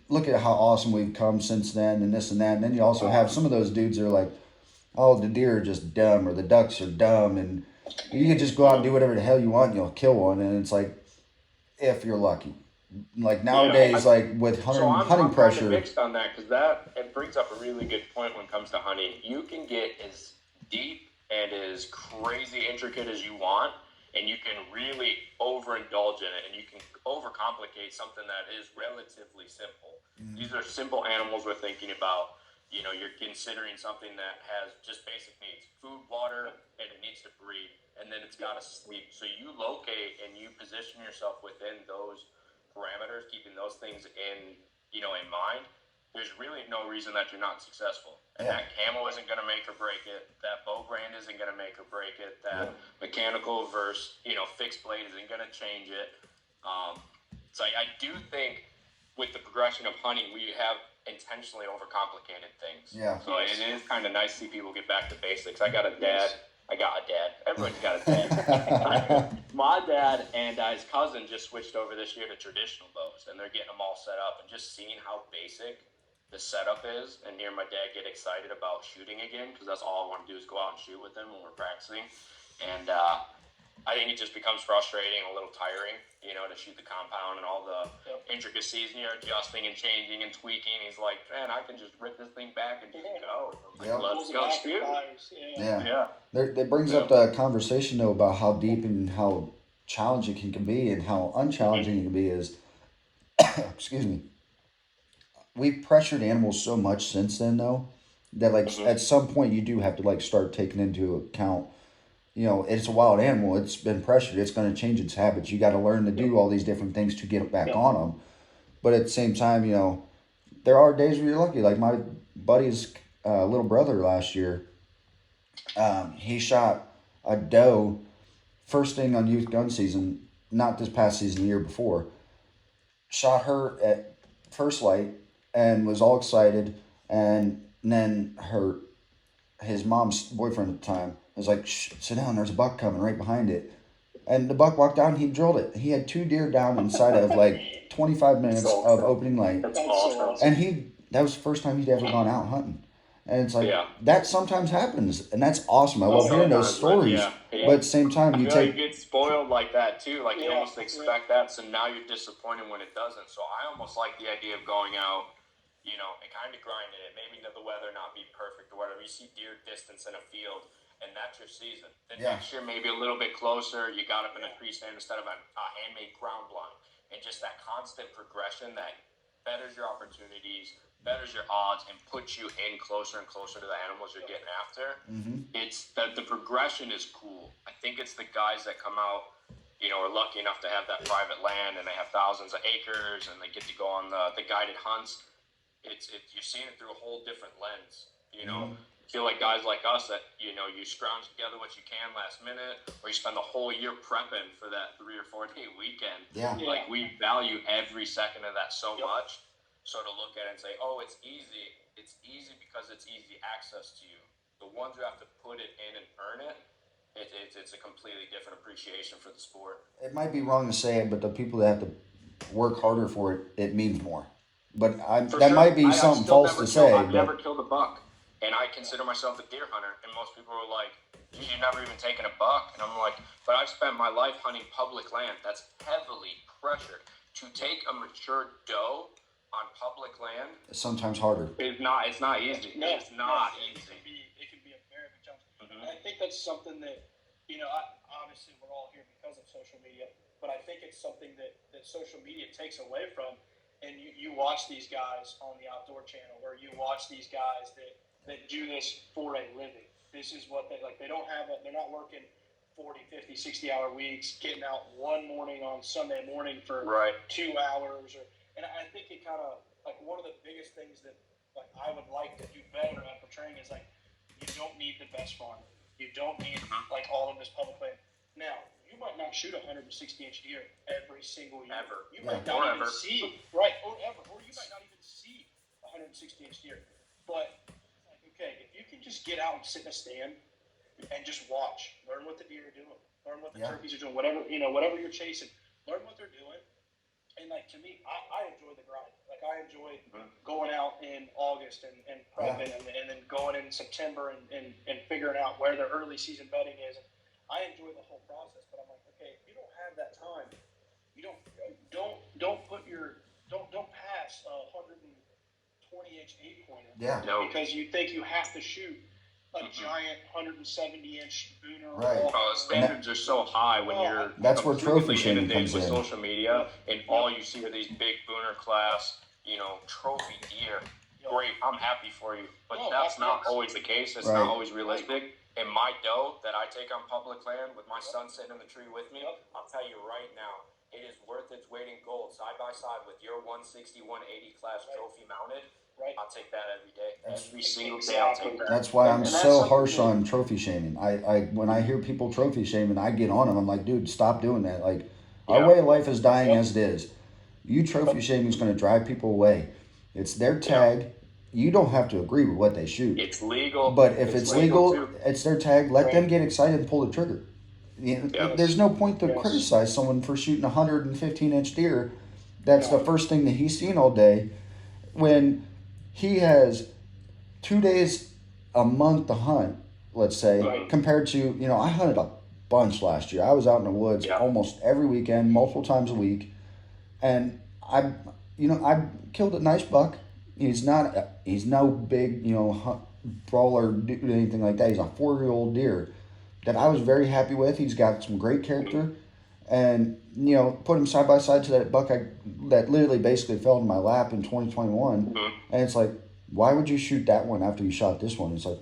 look at how awesome we've come since then and this and that. And then you also have some of those dudes that are like, oh, the deer are just dumb or the ducks are dumb. And you can just go out and do whatever the hell you want and you'll kill one. And it's like, if you're lucky. Like nowadays, like with hunting pressure. I'm mixed on that because it brings up a really good point when it comes to hunting. You can get as deep and as crazy intricate as you want, and you can really overindulge in it, and you can overcomplicate something that is relatively simple. These are simple animals we're thinking about. You're considering something that has just basic needs: food, water, and it needs to breed, and then it's got to sleep. So you locate and you position yourself within those parameters, keeping those things in mind. There's really no reason that you're not successful. And that camo isn't going to make or break it. That bow brand isn't going to make or break it. That mechanical versus, fixed blade isn't going to change it. So I do think with the progression of hunting, we have intentionally overcomplicated things. Yeah. So it is kind of nice to see people get back to basics. I got a dad. Everybody's got a dad. My dad and his cousin just switched over this year to traditional bows, and they're getting them all set up. And just seeing how basic the setup is, and hear my dad get excited about shooting again, because that's all I want to do is go out and shoot with him when we're practicing. And I think it just becomes frustrating, a little tiring, to shoot the compound and all the intricacies, and you're adjusting and changing and tweaking. He's like, man, I can just rip this thing back and just go. Let's go shoot. Yeah. That brings up the conversation, though, about how deep and how challenging it can be and how unchallenging it can be is, excuse me, we've pressured animals so much since then, though, that, like, at some point you do have to, like, start taking into account, it's a wild animal. It's been pressured. It's going to change its habits. You got to learn to do all these different things to get back on them. But at the same time, there are days where you're lucky. Like my buddy's little brother last year, he shot a doe first thing on youth gun season, not this past season, the year before. Shot her at first light and was all excited. And then his mom's boyfriend at the time was like, shh, sit down, there's a buck coming right behind it. And the buck walked down, he drilled it. He had 2 deer down inside of like 25 minutes of opening light. That's awesome. And that was the first time he'd ever gone out hunting. And it's like, that sometimes happens, and that's awesome. I love hearing those stories. But at the same time, you get spoiled like that too. Like you almost expect that, so now you're disappointed when it doesn't. So I almost like the idea of going out, and kind of grinding it. Maybe the weather not be perfect or whatever. You see deer distance in a field, and that's your season. Then next year, maybe a little bit closer, you got up in a tree stand instead of a handmade ground blind. And just that constant progression that betters your opportunities, betters your odds, and puts you in closer and closer to the animals you're getting after. It's that the progression is cool. I think it's the guys that come out, are lucky enough to have that private land, and they have thousands of acres, and they get to go on the guided hunts. you're seeing it through a whole different lens. You know, feel like guys like us that, you know, you scrounge together what you can last minute, or you spend the whole year prepping for that 3 or 4 day weekend. Yeah. Like, we value every second of that so much. So to look at it and say, oh, it's easy because it's easy access to you. The ones who have to put it in and earn it, it's a completely different appreciation for the sport. It might be wrong to say it, but the people that have to work harder for it, it means more. But that might be something false to say. I've never killed a buck, and I consider myself a deer hunter. And most people are like, "You've never even taken a buck," and I'm like, "But I've spent my life hunting public land that's heavily pressured. To take a mature doe on public land, It's sometimes harder. it's not easy. It's not easy. It can be a very big challenge. And I think that's something that, obviously we're all here because of social media, but I think it's something that social media takes away from. And you watch these guys on the Outdoor Channel, or you watch these guys that do this for a living. This is what they like. They don't have it. They're not working 40, 50, 60-hour weeks, getting out one morning on Sunday morning for 2 hours. And I think it kind of, like, one of the biggest things that, like, I would like to do better at portraying is, like, you don't need the best farm. You don't need, like, all of this public land. Now, you might not shoot a 160-inch deer every single year. You might not even see, or you might not even see a 160-inch deer. But, like, okay, if you can just get out and sit in a stand and just watch, learn what the deer are doing, learn what the turkeys are doing, whatever you're chasing, learn what they're doing. And, like, to me, I enjoy the grind. Like, I enjoy going out in August and prepping and then going in September and figuring out where the early season bedding is. And I enjoy the whole process, but I'm like, okay, if you don't have that time, you don't pass a 120-inch 8-pointer. Yeah. No. Because you think you have to shoot a giant 170-inch booner. Right. Standards are so high when you're That's where trophy shaming inundated comes with in. social media, and all you see are these big booner class, trophy deer. Great, I'm happy for you, but that's not always the case. It's not always realistic. And my doe that I take on public land with my son sitting in the tree with me, I'll tell you right now, it is worth its weight in gold side by side with your 160, 180 class trophy mounted. I'll take that every day. Every single day I'll take that. That's why I'm so harsh on trophy shaming. I when I hear people trophy shaming, I get on them. I'm like, dude, stop doing that. Like, our way of life is dying as it is. You trophy shaming is going to drive people away. It's their tag. You don't have to agree with what they shoot. It's legal. But if it's legal, it's their tag. Let them get excited and pull the trigger. There's no point to criticize someone for shooting a 115-inch deer. That's the first thing that he's seen all day. When he has 2 days a month to hunt, let's say, compared to, I hunted a bunch last year. I was out in the woods almost every weekend, multiple times a week. And I killed a nice buck. He's no big, brawler, anything like that. He's a 4-year-old deer that I was very happy with. He's got some great character. And, put him side by side to that buck that literally basically fell in my lap in 2021. And it's like, why would you shoot that one after you shot this one? It's like,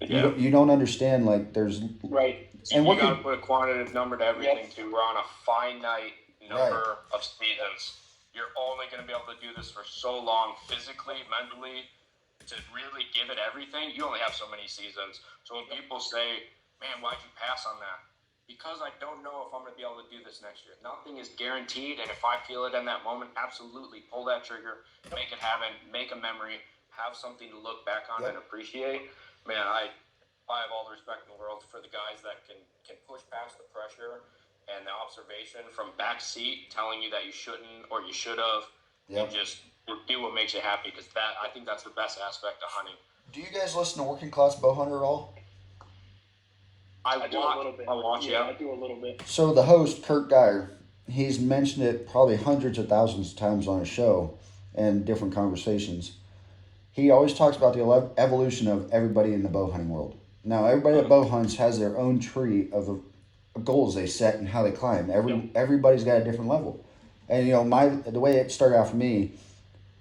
you don't understand, like, there's... Right. And you got to put a quantitative number to everything, too. We're on a finite number of seasons. You're only going to be able to do this for so long, physically, mentally, to really give it everything. You only have so many seasons. So when people say, man, why'd you pass on that? Because I don't know if I'm going to be able to do this next year. Nothing is guaranteed, and if I feel it in that moment, absolutely pull that trigger, make it happen, make a memory, have something to look back on and appreciate. Man, I have all the respect in the world for the guys that can push past the pressure and the observation from back seat telling you that you shouldn't or you should have, and just do what makes you happy, because I think that's the best aspect of hunting. Do you guys listen to Working Class Bow Hunter at all? I do a little bit. I do a little bit. So the host, Kurt Geyer, he's mentioned it probably hundreds of thousands of times on his show and different conversations. He always talks about the evolution of everybody in the bow hunting world. Now, everybody that bow hunts has their own tree of goals they set and how they climb. Everybody's got a different level. And, the way it started out for me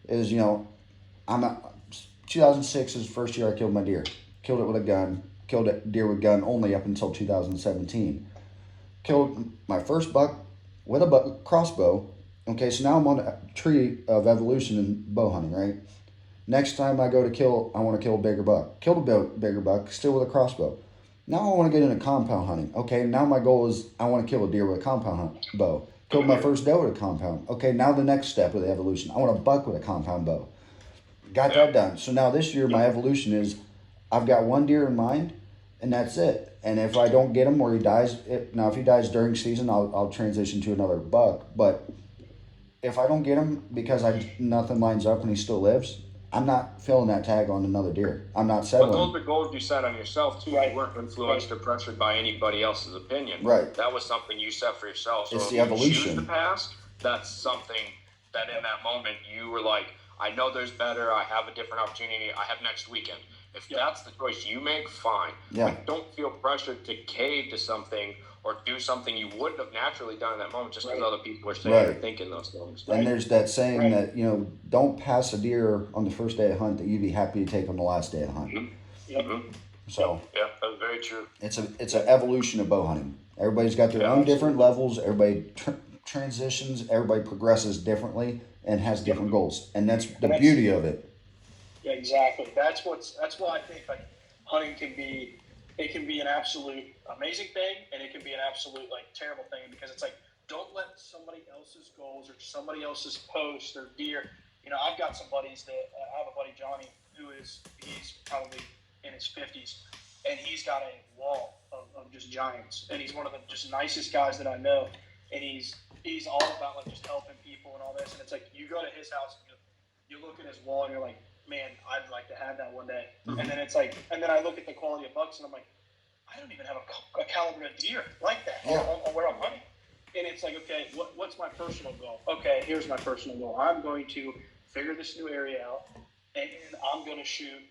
is, 2006 is the first year I killed my deer. Killed it with a gun. Killed a deer with gun only up until 2017. Killed my first buck with a crossbow. Okay, so now I'm on a tree of evolution in bow hunting, right? Next time I go to kill, I want to kill a bigger buck. Killed a bigger buck, still with a crossbow. Now I want to get into compound hunting. Okay, now my goal is I want to kill a deer with a compound bow. Killed my first doe with a compound. Okay, now the next step of the evolution, I want a buck with a compound bow. Got that done. So now this year my evolution is I've got one deer in mind, and that's it. And if I don't get him or he dies, if he dies during season, I'll transition to another buck. But if I don't get him because nothing lines up and he still lives, I'm not filling that tag on another deer. I'm not settling. But those are goals you set on yourself too. Right. You weren't influenced or pressured by anybody else's opinion. Right. That was something you set for yourself. So it's if the you evolution. choose the past, that's something that in that moment you were like, I know there's better. I have a different opportunity. I have next weekend. If that's the choice you make, fine. Yeah. But don't feel pressured to cave to something or do something you wouldn't have naturally done in that moment just because other people are saying or thinking those things. And there's that saying that, don't pass a deer on the first day of hunt that you'd be happy to take on the last day of hunt. So yeah, that's very true. it's an evolution of bow hunting. Everybody's got their own different levels. Everybody transitions. Everybody progresses differently and has different goals. And that's the beauty of it. Yeah, exactly. That's why I think like hunting can be an absolute amazing thing, and it can be an absolute like terrible thing, because it's like, don't let somebody else's goals or somebody else's post or deer. I've got some buddies that I have a buddy Johnny he's probably in his 50s, and he's got a wall of just giants, and he's one of the just nicest guys that I know, and he's all about like just helping people and all this, and it's like you go to his house and you look at his wall and you're like, man, I'd like to have that one day. And then it's like, and then I look at the quality of bucks and I'm like, I don't even have a caliber of deer like that on where I'm hunting. And it's like, okay, what's my personal goal? Okay, here's my personal goal. I'm going to figure this new area out, and I'm going to shoot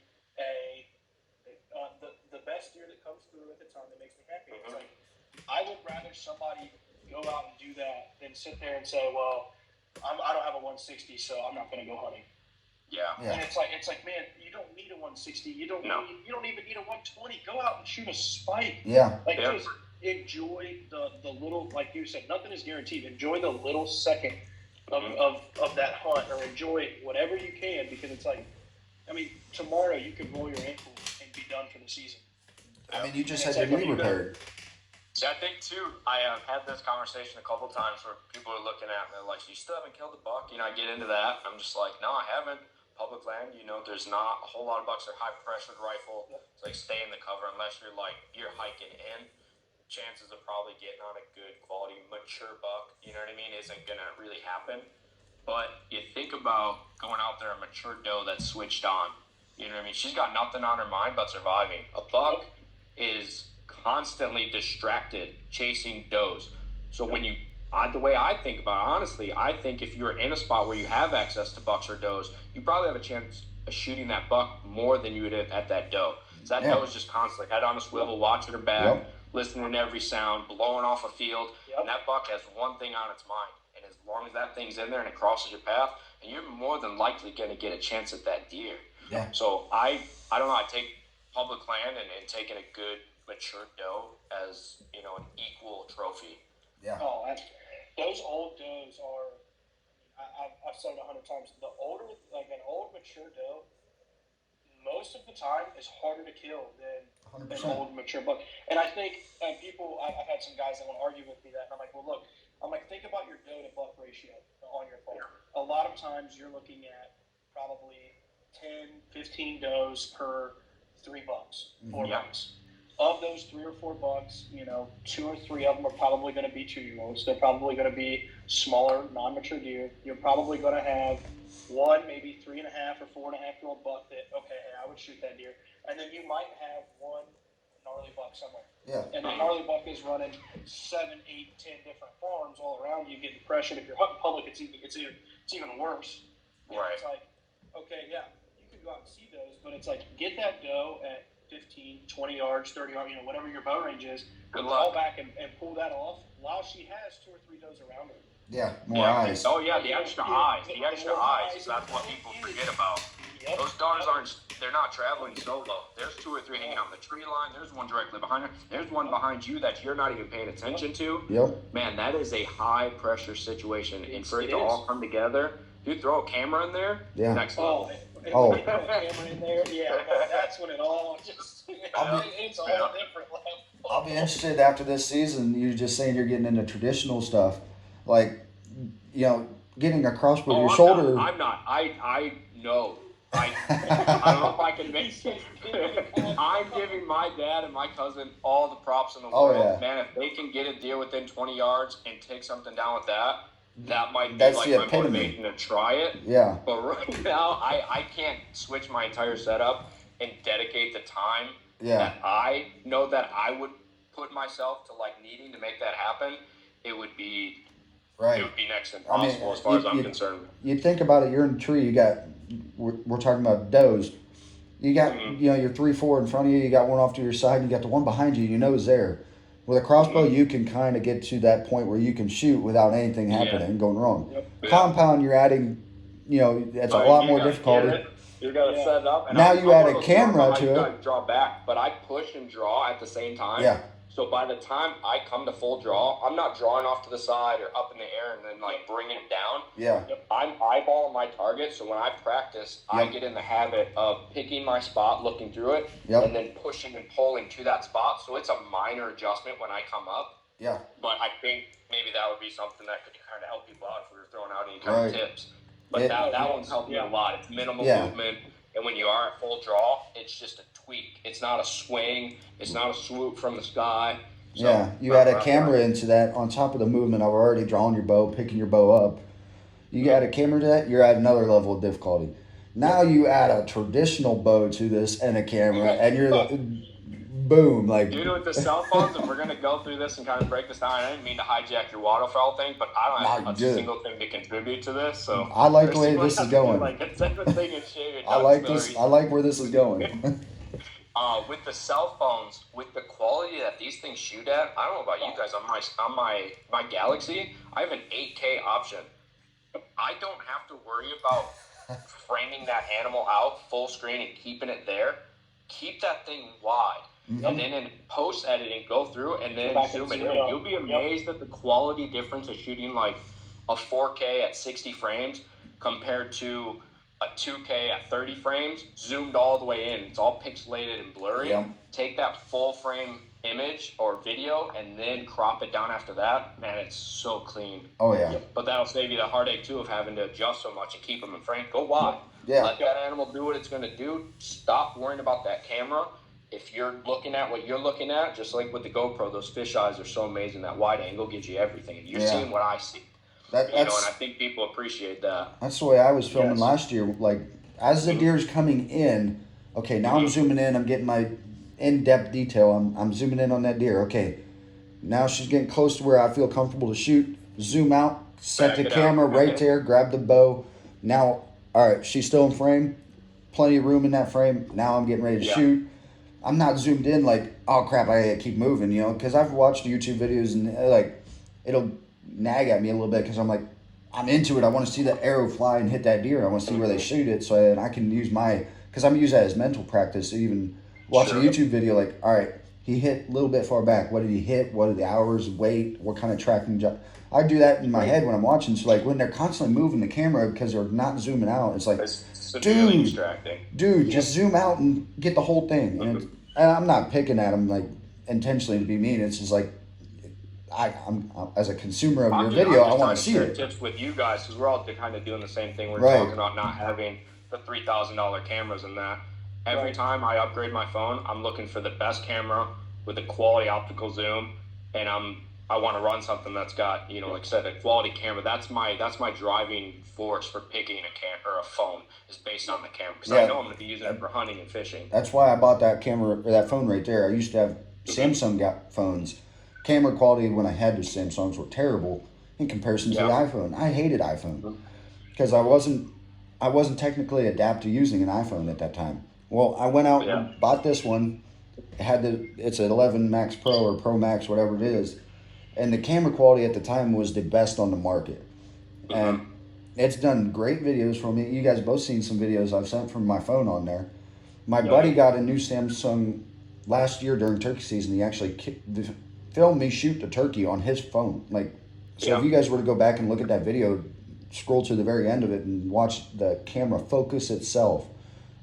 the best deer that comes through at the time that makes me happy. It's like, I would rather somebody go out and do that than sit there and say, well, I don't have a 160, so I'm not going to go hunting. Yeah. And it's like, man, you don't need a 160. You don't even need a 120. Go out and shoot a spike. Yeah. Just enjoy the little, like you said, nothing is guaranteed. Enjoy the little second of that hunt, or enjoy whatever you can, because it's like, I mean, tomorrow you could roll your ankle and be done for the season. I mean, you just had your knee repaired. See, I think too, I have had this conversation a couple times where people are looking at me like, you still haven't killed a buck? I get into that. I'm just like, no, I haven't. Public land, there's not a whole lot of bucks. Are high pressured rifle. It's like stay in the cover unless you're hiking in. Chances of probably getting on a good quality mature buck, isn't gonna really happen. But you think about going out there, a mature doe that's switched on. She's got nothing on her mind but surviving. A buck is constantly distracted chasing does. So when the way I think about it, honestly, I think if you're in a spot where you have access to bucks or does, you probably have a chance of shooting that buck more than you would at that doe. So that doe is just constantly head on a swivel, watching her back, listening to every sound, blowing off a field, and that buck has one thing on its mind. And as long as that thing's in there and it crosses your path, and you're more than likely going to get a chance at that deer. Yeah. So I don't know, I take public land and taking a good mature doe as, an equal trophy. Yeah. Oh, those old does are, I've said it 100 times, the older, like an old mature doe, most of the time is harder to kill than an old mature buck. And I think I've had some guys that want to argue with me that, and I'm like, well, look, think about your doe to buck ratio on your farm. A lot of times you're looking at probably 10, 15 does per 3 bucks, 4 bucks. Of those 3 or 4 bucks, 2 or 3 of them are probably going to be 2-year-olds. They're probably going to be smaller, non-mature deer. You're probably going to have one, maybe 3.5 or 4.5-year-old buck that, okay, hey, I would shoot that deer. And then you might have one gnarly buck somewhere. Yeah. And the gnarly buck is running 7, 8, 10 different farms all around you, getting pressured. If you're hunting public, it's even worse. Right. It's like, okay, yeah, you can go out and see those, but it's like, get that doe at 15, 20 yards, 30 yards, whatever your bow range is, fall back and pull that off while she has 2 or 3 does around her. Yeah, more eyes. Oh, yeah, the extra eyes. The extra eyes. That's what people forget about. Yep. Those dogs they're not traveling solo. There's 2 or 3 hanging out in the tree line. There's one directly behind her. There's one behind you that you're not even paying attention to. Yep. Man, that is a high pressure situation. And for it to all come together, you throw a camera in there, next level. and Oh. put a camera in there, man, that's when it all just, it's all a different level. I'll be interested after this season. You're just saying you're getting into traditional stuff, like, getting a crossbow to your shoulder. I'm not. I know. I don't know if I can make it. I'm giving my dad and my cousin all the props in the world. Yeah. Man, if they can get a deer within 20 yards and take something down with that, that might be That's like the my epitome. motivation to try it. Yeah. But right now, I can't switch my entire setup and dedicate the time that I know that I would put myself to like needing to make that happen. It would be Right. It would be next to impossible as far as I'm concerned. You think about it. You're in a tree. You got. We're talking about does. You got your 3-4 in front of you. You got one off to your side. And you got the one behind you. You know is there. With a crossbow, you can kind of get to that point where you can shoot without anything happening and going wrong. Yep. Compound, you're adding. It's a lot more difficulty. You got to set it up. And now you add a camera to it. I draw back, but I push and draw at the same time. Yeah. So by the time I come to full draw, I'm not drawing off to the side or up in the air and then like bringing it down. Yeah. I'm eyeballing my target. So when I practice, I get in the habit of picking my spot, looking through it, and then pushing and pulling to that spot. So it's a minor adjustment when I come up. Yeah. But I think maybe that would be something that could kind of help people out if we were throwing out any kind of tips. But that one's helped me a lot. It's minimal movement. And when you are at full draw, it's just a tweak. It's not a swing. It's not a swoop from the sky. So, you add a camera into that on top of the movement of already drawing your bow, picking your bow up. You add a camera to that, you're at another level of difficulty. Now you add a traditional bow to this and a camera, and you're boom, like. Dude, with the cell phones, and we're going to go through this and kind of break this down. I didn't mean to hijack your waterfowl thing, but I don't have a single thing to contribute to this. So I like the way this is going. I like this. I like where this is going. With the cell phones, with the quality that these things shoot at, I don't know about you guys. On my Galaxy, I have an 8K option. I don't have to worry about framing that animal out full screen and keeping it there. Keep that thing wide. And then in post editing, go through and then zoom it in. You'll be amazed at the quality difference of shooting like a 4K at 60 frames compared to a 2K at 30 frames, zoomed all the way in. It's all pixelated and blurry. Yeah. Take that full frame image or video and then crop it down after that. Man, it's so clean. Oh, yeah. But that'll save you the heartache, too, of having to adjust so much and keep them in frame. Go wide. Yeah. Let that animal do what it's going to do. Stop worrying about that camera. If you're looking at what you're looking at, just like with the GoPro, those fish eyes are so amazing. That wide angle gives you everything. And you're seeing what I see. And I think people appreciate that. That's the way I was filming last year. Like, as the deer's coming in, okay, now I'm zooming in. I'm getting my in-depth detail. I'm zooming in on that deer. Okay, now she's getting close to where I feel comfortable to shoot. Zoom out, set the camera right there, grab the bow. Now, all right, she's still in frame. Plenty of room in that frame. Now I'm getting ready to shoot. I'm not zoomed in like, oh crap, I gotta keep moving, because I've watched YouTube videos and like it'll nag at me a little bit because I'm like, I'm into it. I want to see the arrow fly and hit that deer. I want to see where they shoot it, so I can use because I'm using that as mental practice. Even watch a YouTube video, like, all right, he hit a little bit far back. What did he hit? What are the hours, weight? What kind of tracking job? I do that in my head when I'm watching. So like when they're constantly moving the camera because they're not zooming out, it's like, dude, just zoom out and get the whole thing. And I'm not picking at them like intentionally to be mean. It's just like I'm as a consumer of your video, I want to see it. Tips with you guys because we're all kind of doing the same thing. We're talking about not having the $3,000 cameras and that. Every time I upgrade my phone, I'm looking for the best camera with a quality optical zoom, and I want to run something that's got, like I said, a quality camera. That's my driving force for picking a phone is based on the camera because I know I'm going to be using it for hunting and fishing. That's why I bought that camera or that phone right there. I used to have Samsung phones. Camera quality when I had the Samsungs were terrible in comparison to the iPhone. I hated iPhone because I wasn't technically adept to using an iPhone at that time. Well, I went out and bought this one. It's an 11 Max Pro or Pro Max, whatever it is. And the camera quality at the time was the best on the market. And it's done great videos for me. You guys both seen some videos I've sent from my phone on there. My buddy got a new Samsung last year during turkey season. He actually filmed me shoot the turkey on his phone. Like, so if you guys were to go back and look at that video, scroll to the very end of it and watch the camera focus itself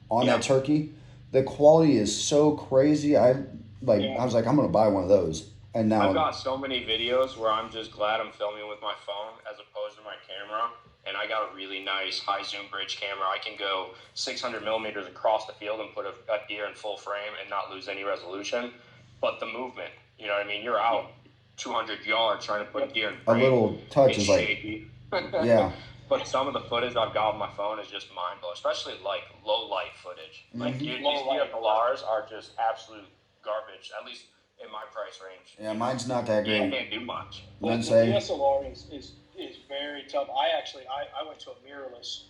on that turkey, the quality is so crazy. I was like, I'm gonna buy one of those. And now I've got so many videos where I'm just glad I'm filming with my phone as opposed to my camera. And I got a really nice high zoom bridge camera. I can go 600 millimeters across the field and put a deer in full frame and not lose any resolution. But the movement, you know what I mean? You're out 200 yards trying to put a deer in frame. A little touch is shaky. Yeah. But some of the footage I've got on my phone is just mind blowing, especially like low light footage. Like these DSLRs are just absolute garbage, at least in my price range. Yeah, mine's not that great. You can't do much. The DSLR is very tough. I went to a mirrorless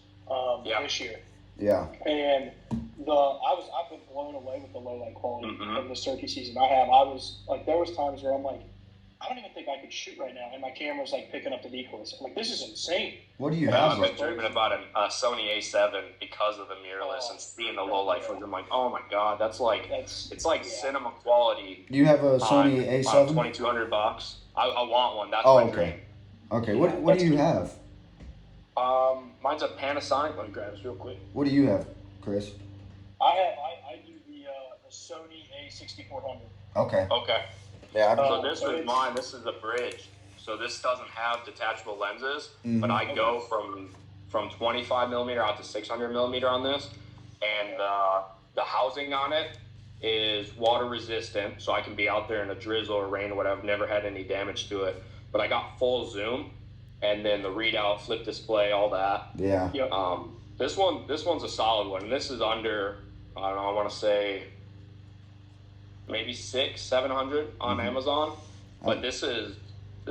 this year. Yeah. And I've been blown away with the low light quality of this turkey season. I was like, there was times where I'm like, I don't even think I could shoot right now, and my camera's like picking up the decoys. I'm like, this is insane. What do you have? I've been dreaming about a Sony A7 because of the mirrorless and seeing the low light footage. I'm like, oh my god, it's like cinema quality. Do you have a Sony A7? $2,200. I want one. That's my dream. Okay. What do you have? Mine's a Panasonic. Let me grab this real quick. What do you have, Chris? I do the Sony A6400. Okay. Yeah. So this is mine. This is the bridge. So this doesn't have detachable lenses, but I go from 25 millimeter out to 600 millimeter on this, and the housing on it is water resistant, so I can be out there in a drizzle or rain or whatever. I've never had any damage to it. But I got full zoom, and then the readout, flip display, all that. Yeah. This one's a solid one. And this is under, I don't know, I want to say maybe 600-700 on Amazon. But this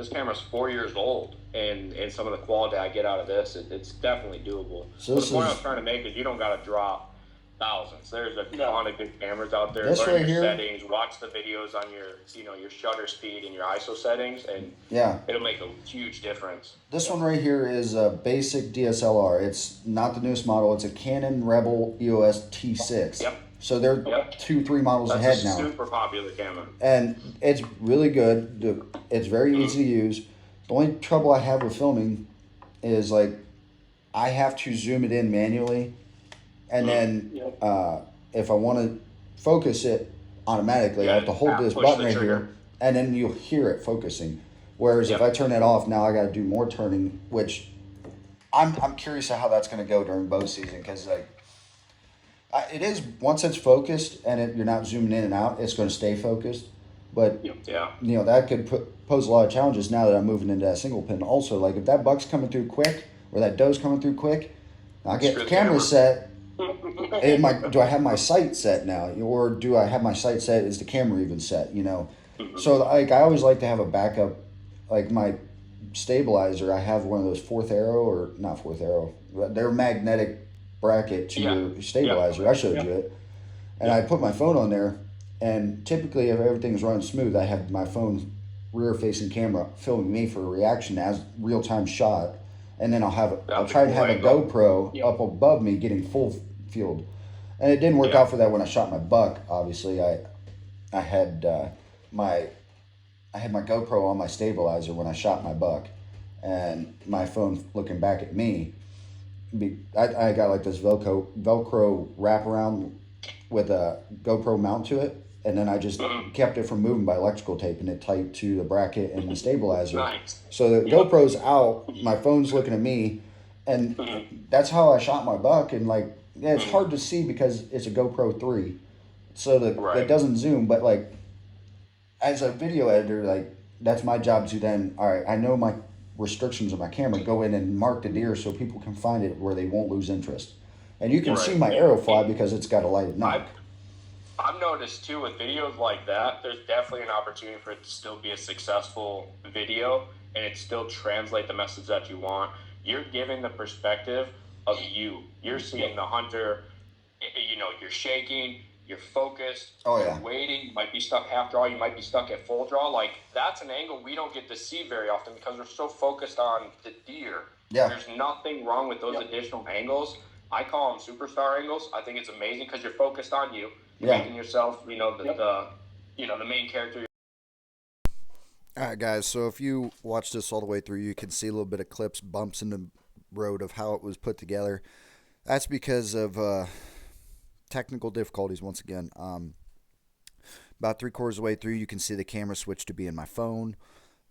camera's 4 years old, and some of the quality I get out of this, it's definitely doable. So the point I was trying to make is you don't got to drop thousands. There's a ton of good cameras out there. This Learn right your here, settings, watch the videos on your shutter speed and your ISO settings, and it'll make a huge difference. This one right here is a basic DSLR. It's not the newest model. It's a Canon Rebel EOS T6. Yep. So they're 2-3 models ahead now. That's a super popular camera. And it's really good. It's very easy to use. The only trouble I have with filming is like I have to zoom it in manually, and then if I want to focus it automatically, I have to hold this button right here, and then you'll hear it focusing. Whereas if I turn that off, now I got to do more turning, which I'm curious how that's going to go during bow season, because like it is, once it's focused and you're not zooming in and out, it's going to stay focused. But that could pose a lot of challenges now that I'm moving into that single pin. Also, like if that buck's coming through quick or that doe's coming through quick, I get the camera set. Do I have my sight set now, or do I have my sight set? Is the camera even set? So like I always like to have a backup. Like my stabilizer, I have one of those fourth arrow. They're magnetic bracket to your stabilizer. I showed you it, and I put my phone on there. And typically, if everything's running smooth, I have my phone rear-facing camera filming me for a reaction as real-time shot, and then I'll try to have a GoPro up above me getting full field. And it didn't work out for that when I shot my buck. Obviously, I had my GoPro on my stabilizer when I shot my buck, and my phone looking back at me. I got like this Velcro wraparound with a GoPro mount to it, and then I just kept it from moving by electrical taping it tight to the bracket and the stabilizer. Nice. So the GoPro's out, my phone's looking at me, and that's how I shot my buck. And like, it's hard to see because it's a GoPro 3, so it doesn't zoom. But like, as a video editor, like that's my job to then, all right, I know my restrictions of my camera, go in and mark the deer so people can find it where they won't lose interest. And you can see my arrow fly because it's got a lighted knob. I've noticed too with videos like that, there's definitely an opportunity for it to still be a successful video and it still translate the message that you want. You're giving the perspective of you. You're seeing the hunter, you're shaking, you're focused, you're waiting, you might be stuck half draw, you might be stuck at full draw. Like that's an angle we don't get to see very often because we're so focused on the deer. Yeah. There's nothing wrong with those additional angles. I call them superstar angles. I think it's amazing because you're focused on you. You're making yourself, the main character. All right, guys. So if you watch this all the way through, you can see a little bit of clips, bumps in the road of how it was put together. That's because of technical difficulties once again. About 3/4 of the way through, you can see the camera switch to be in my phone.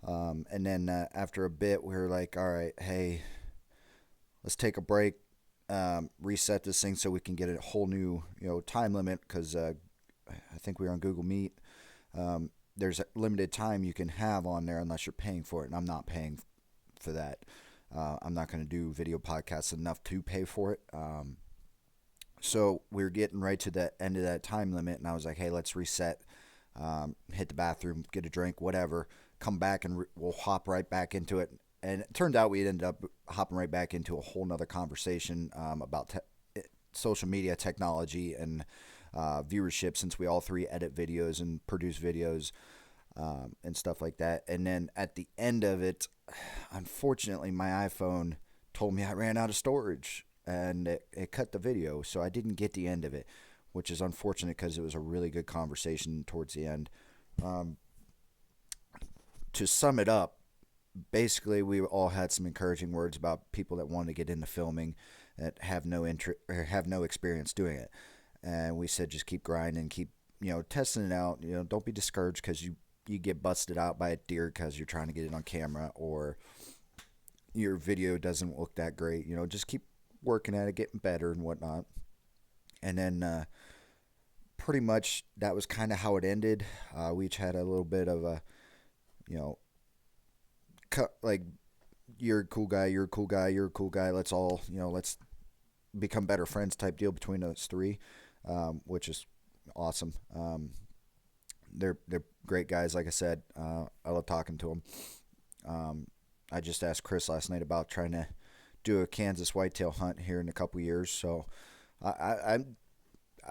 And then after a bit, we were like, all right, hey, let's take a break, reset this thing so we can get a whole new, time limit, because I think we were on Google Meet. There's a limited time you can have on there unless you're paying for it, and I'm not paying for that. I'm not going to do video podcasts enough to pay for it. So we were getting right to the end of that time limit, and I was like, hey, let's reset, hit the bathroom, get a drink, whatever, come back, and we'll hop right back into it. And it turned out we ended up hopping right back into a whole nother conversation about social media technology and viewership, since we all three edit videos and produce videos and stuff like that. And then at the end of it, unfortunately, my iPhone told me I ran out of storage, and it cut the video, so I didn't get the end of it, which is unfortunate because it was a really good conversation towards the end. To sum it up, basically, we all had some encouraging words about people that wanted to get into filming that have no interest or have no experience doing it, and we said just keep grinding, keep testing it out. Don't be discouraged because you get busted out by a deer because you're trying to get it on camera, or your video doesn't look that great. Just keep working at it, getting better and whatnot. And then pretty much that was kind of how it ended. We each had a little bit of a, like, you're a cool guy, you're a cool guy, you're a cool guy. Let's all, let's become better friends type deal between us three, which is awesome. They're great guys, like I said. I love talking to them. I just asked Chris last night about trying to do a Kansas whitetail hunt here in a couple years, so I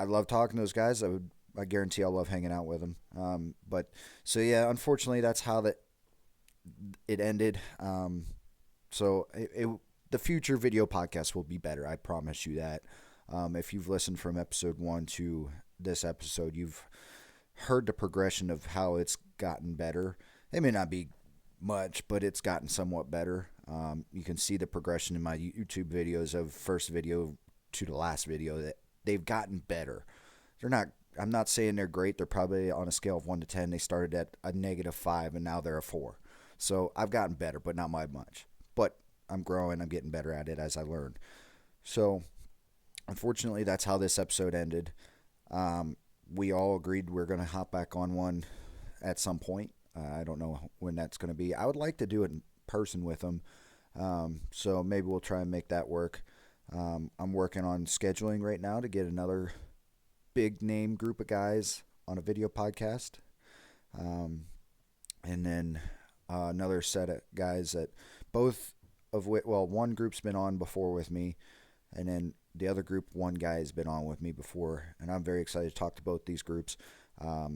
love talking to those guys. I guarantee I'll love hanging out with them. But so yeah, unfortunately, that's how it ended. So the future video podcast will be better. I promise you that. If you've listened from episode 1 to this episode, you've heard the progression of how it's gotten better. It may not be much, but it's gotten somewhat better. You can see the progression in my YouTube videos of first video to the last video, that they've gotten better. I'm not saying they're great. They're probably on a scale of 1 to 10. They started at a -5 and now they're a 4. So I've gotten better, but not by much. But I'm growing. I'm getting better at it as I learn. So unfortunately, that's how this episode ended. We all agreed we're going to hop back on one at some point. I don't know when that's going to be. I would like to do it in person with them. So maybe we'll try and make that work. I'm working on scheduling right now to get another big name group of guys on a video podcast. And then another set of guys that both of which, well, one group's been on before with me, and then the other group, one guy has been on with me before, and I'm very excited to talk to both these groups. I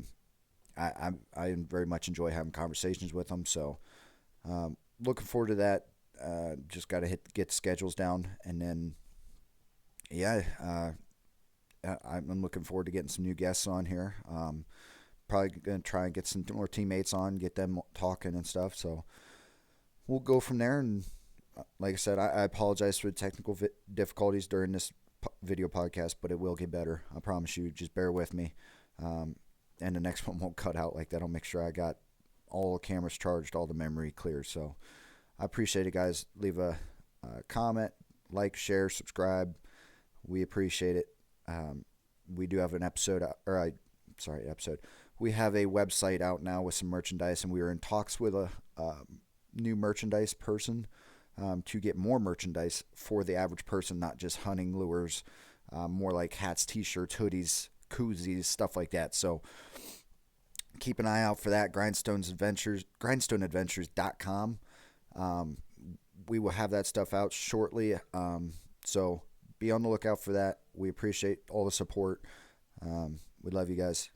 very much enjoy having conversations with them, so looking forward to that. Just got to get the schedules down, and then I'm looking forward to getting some new guests on here. Probably going to try and get some more teammates on, get them talking and stuff, so we'll go from there. And like I said, I apologize for the technical difficulties during this video podcast, but it will get better. I promise you. Just bear with me. And the next one won't cut out like that. I'll make sure I got all the cameras charged, all the memory clear. So I appreciate it, guys. Leave a comment, like, share, subscribe. We appreciate it. We do have an episode, we have a website out now with some merchandise, and we are in talks with a new merchandise person to get more merchandise for the average person, not just hunting lures, more like hats, t-shirts, hoodies, koozies, stuff like that. So keep an eye out for that. grindstoneadventures.com. We will have that stuff out shortly. So be on the lookout for that. We appreciate all the support. We love you guys.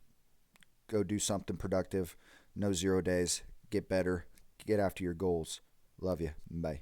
Go do something productive. No 0 days. Get better. Get after your goals. Love you. Bye.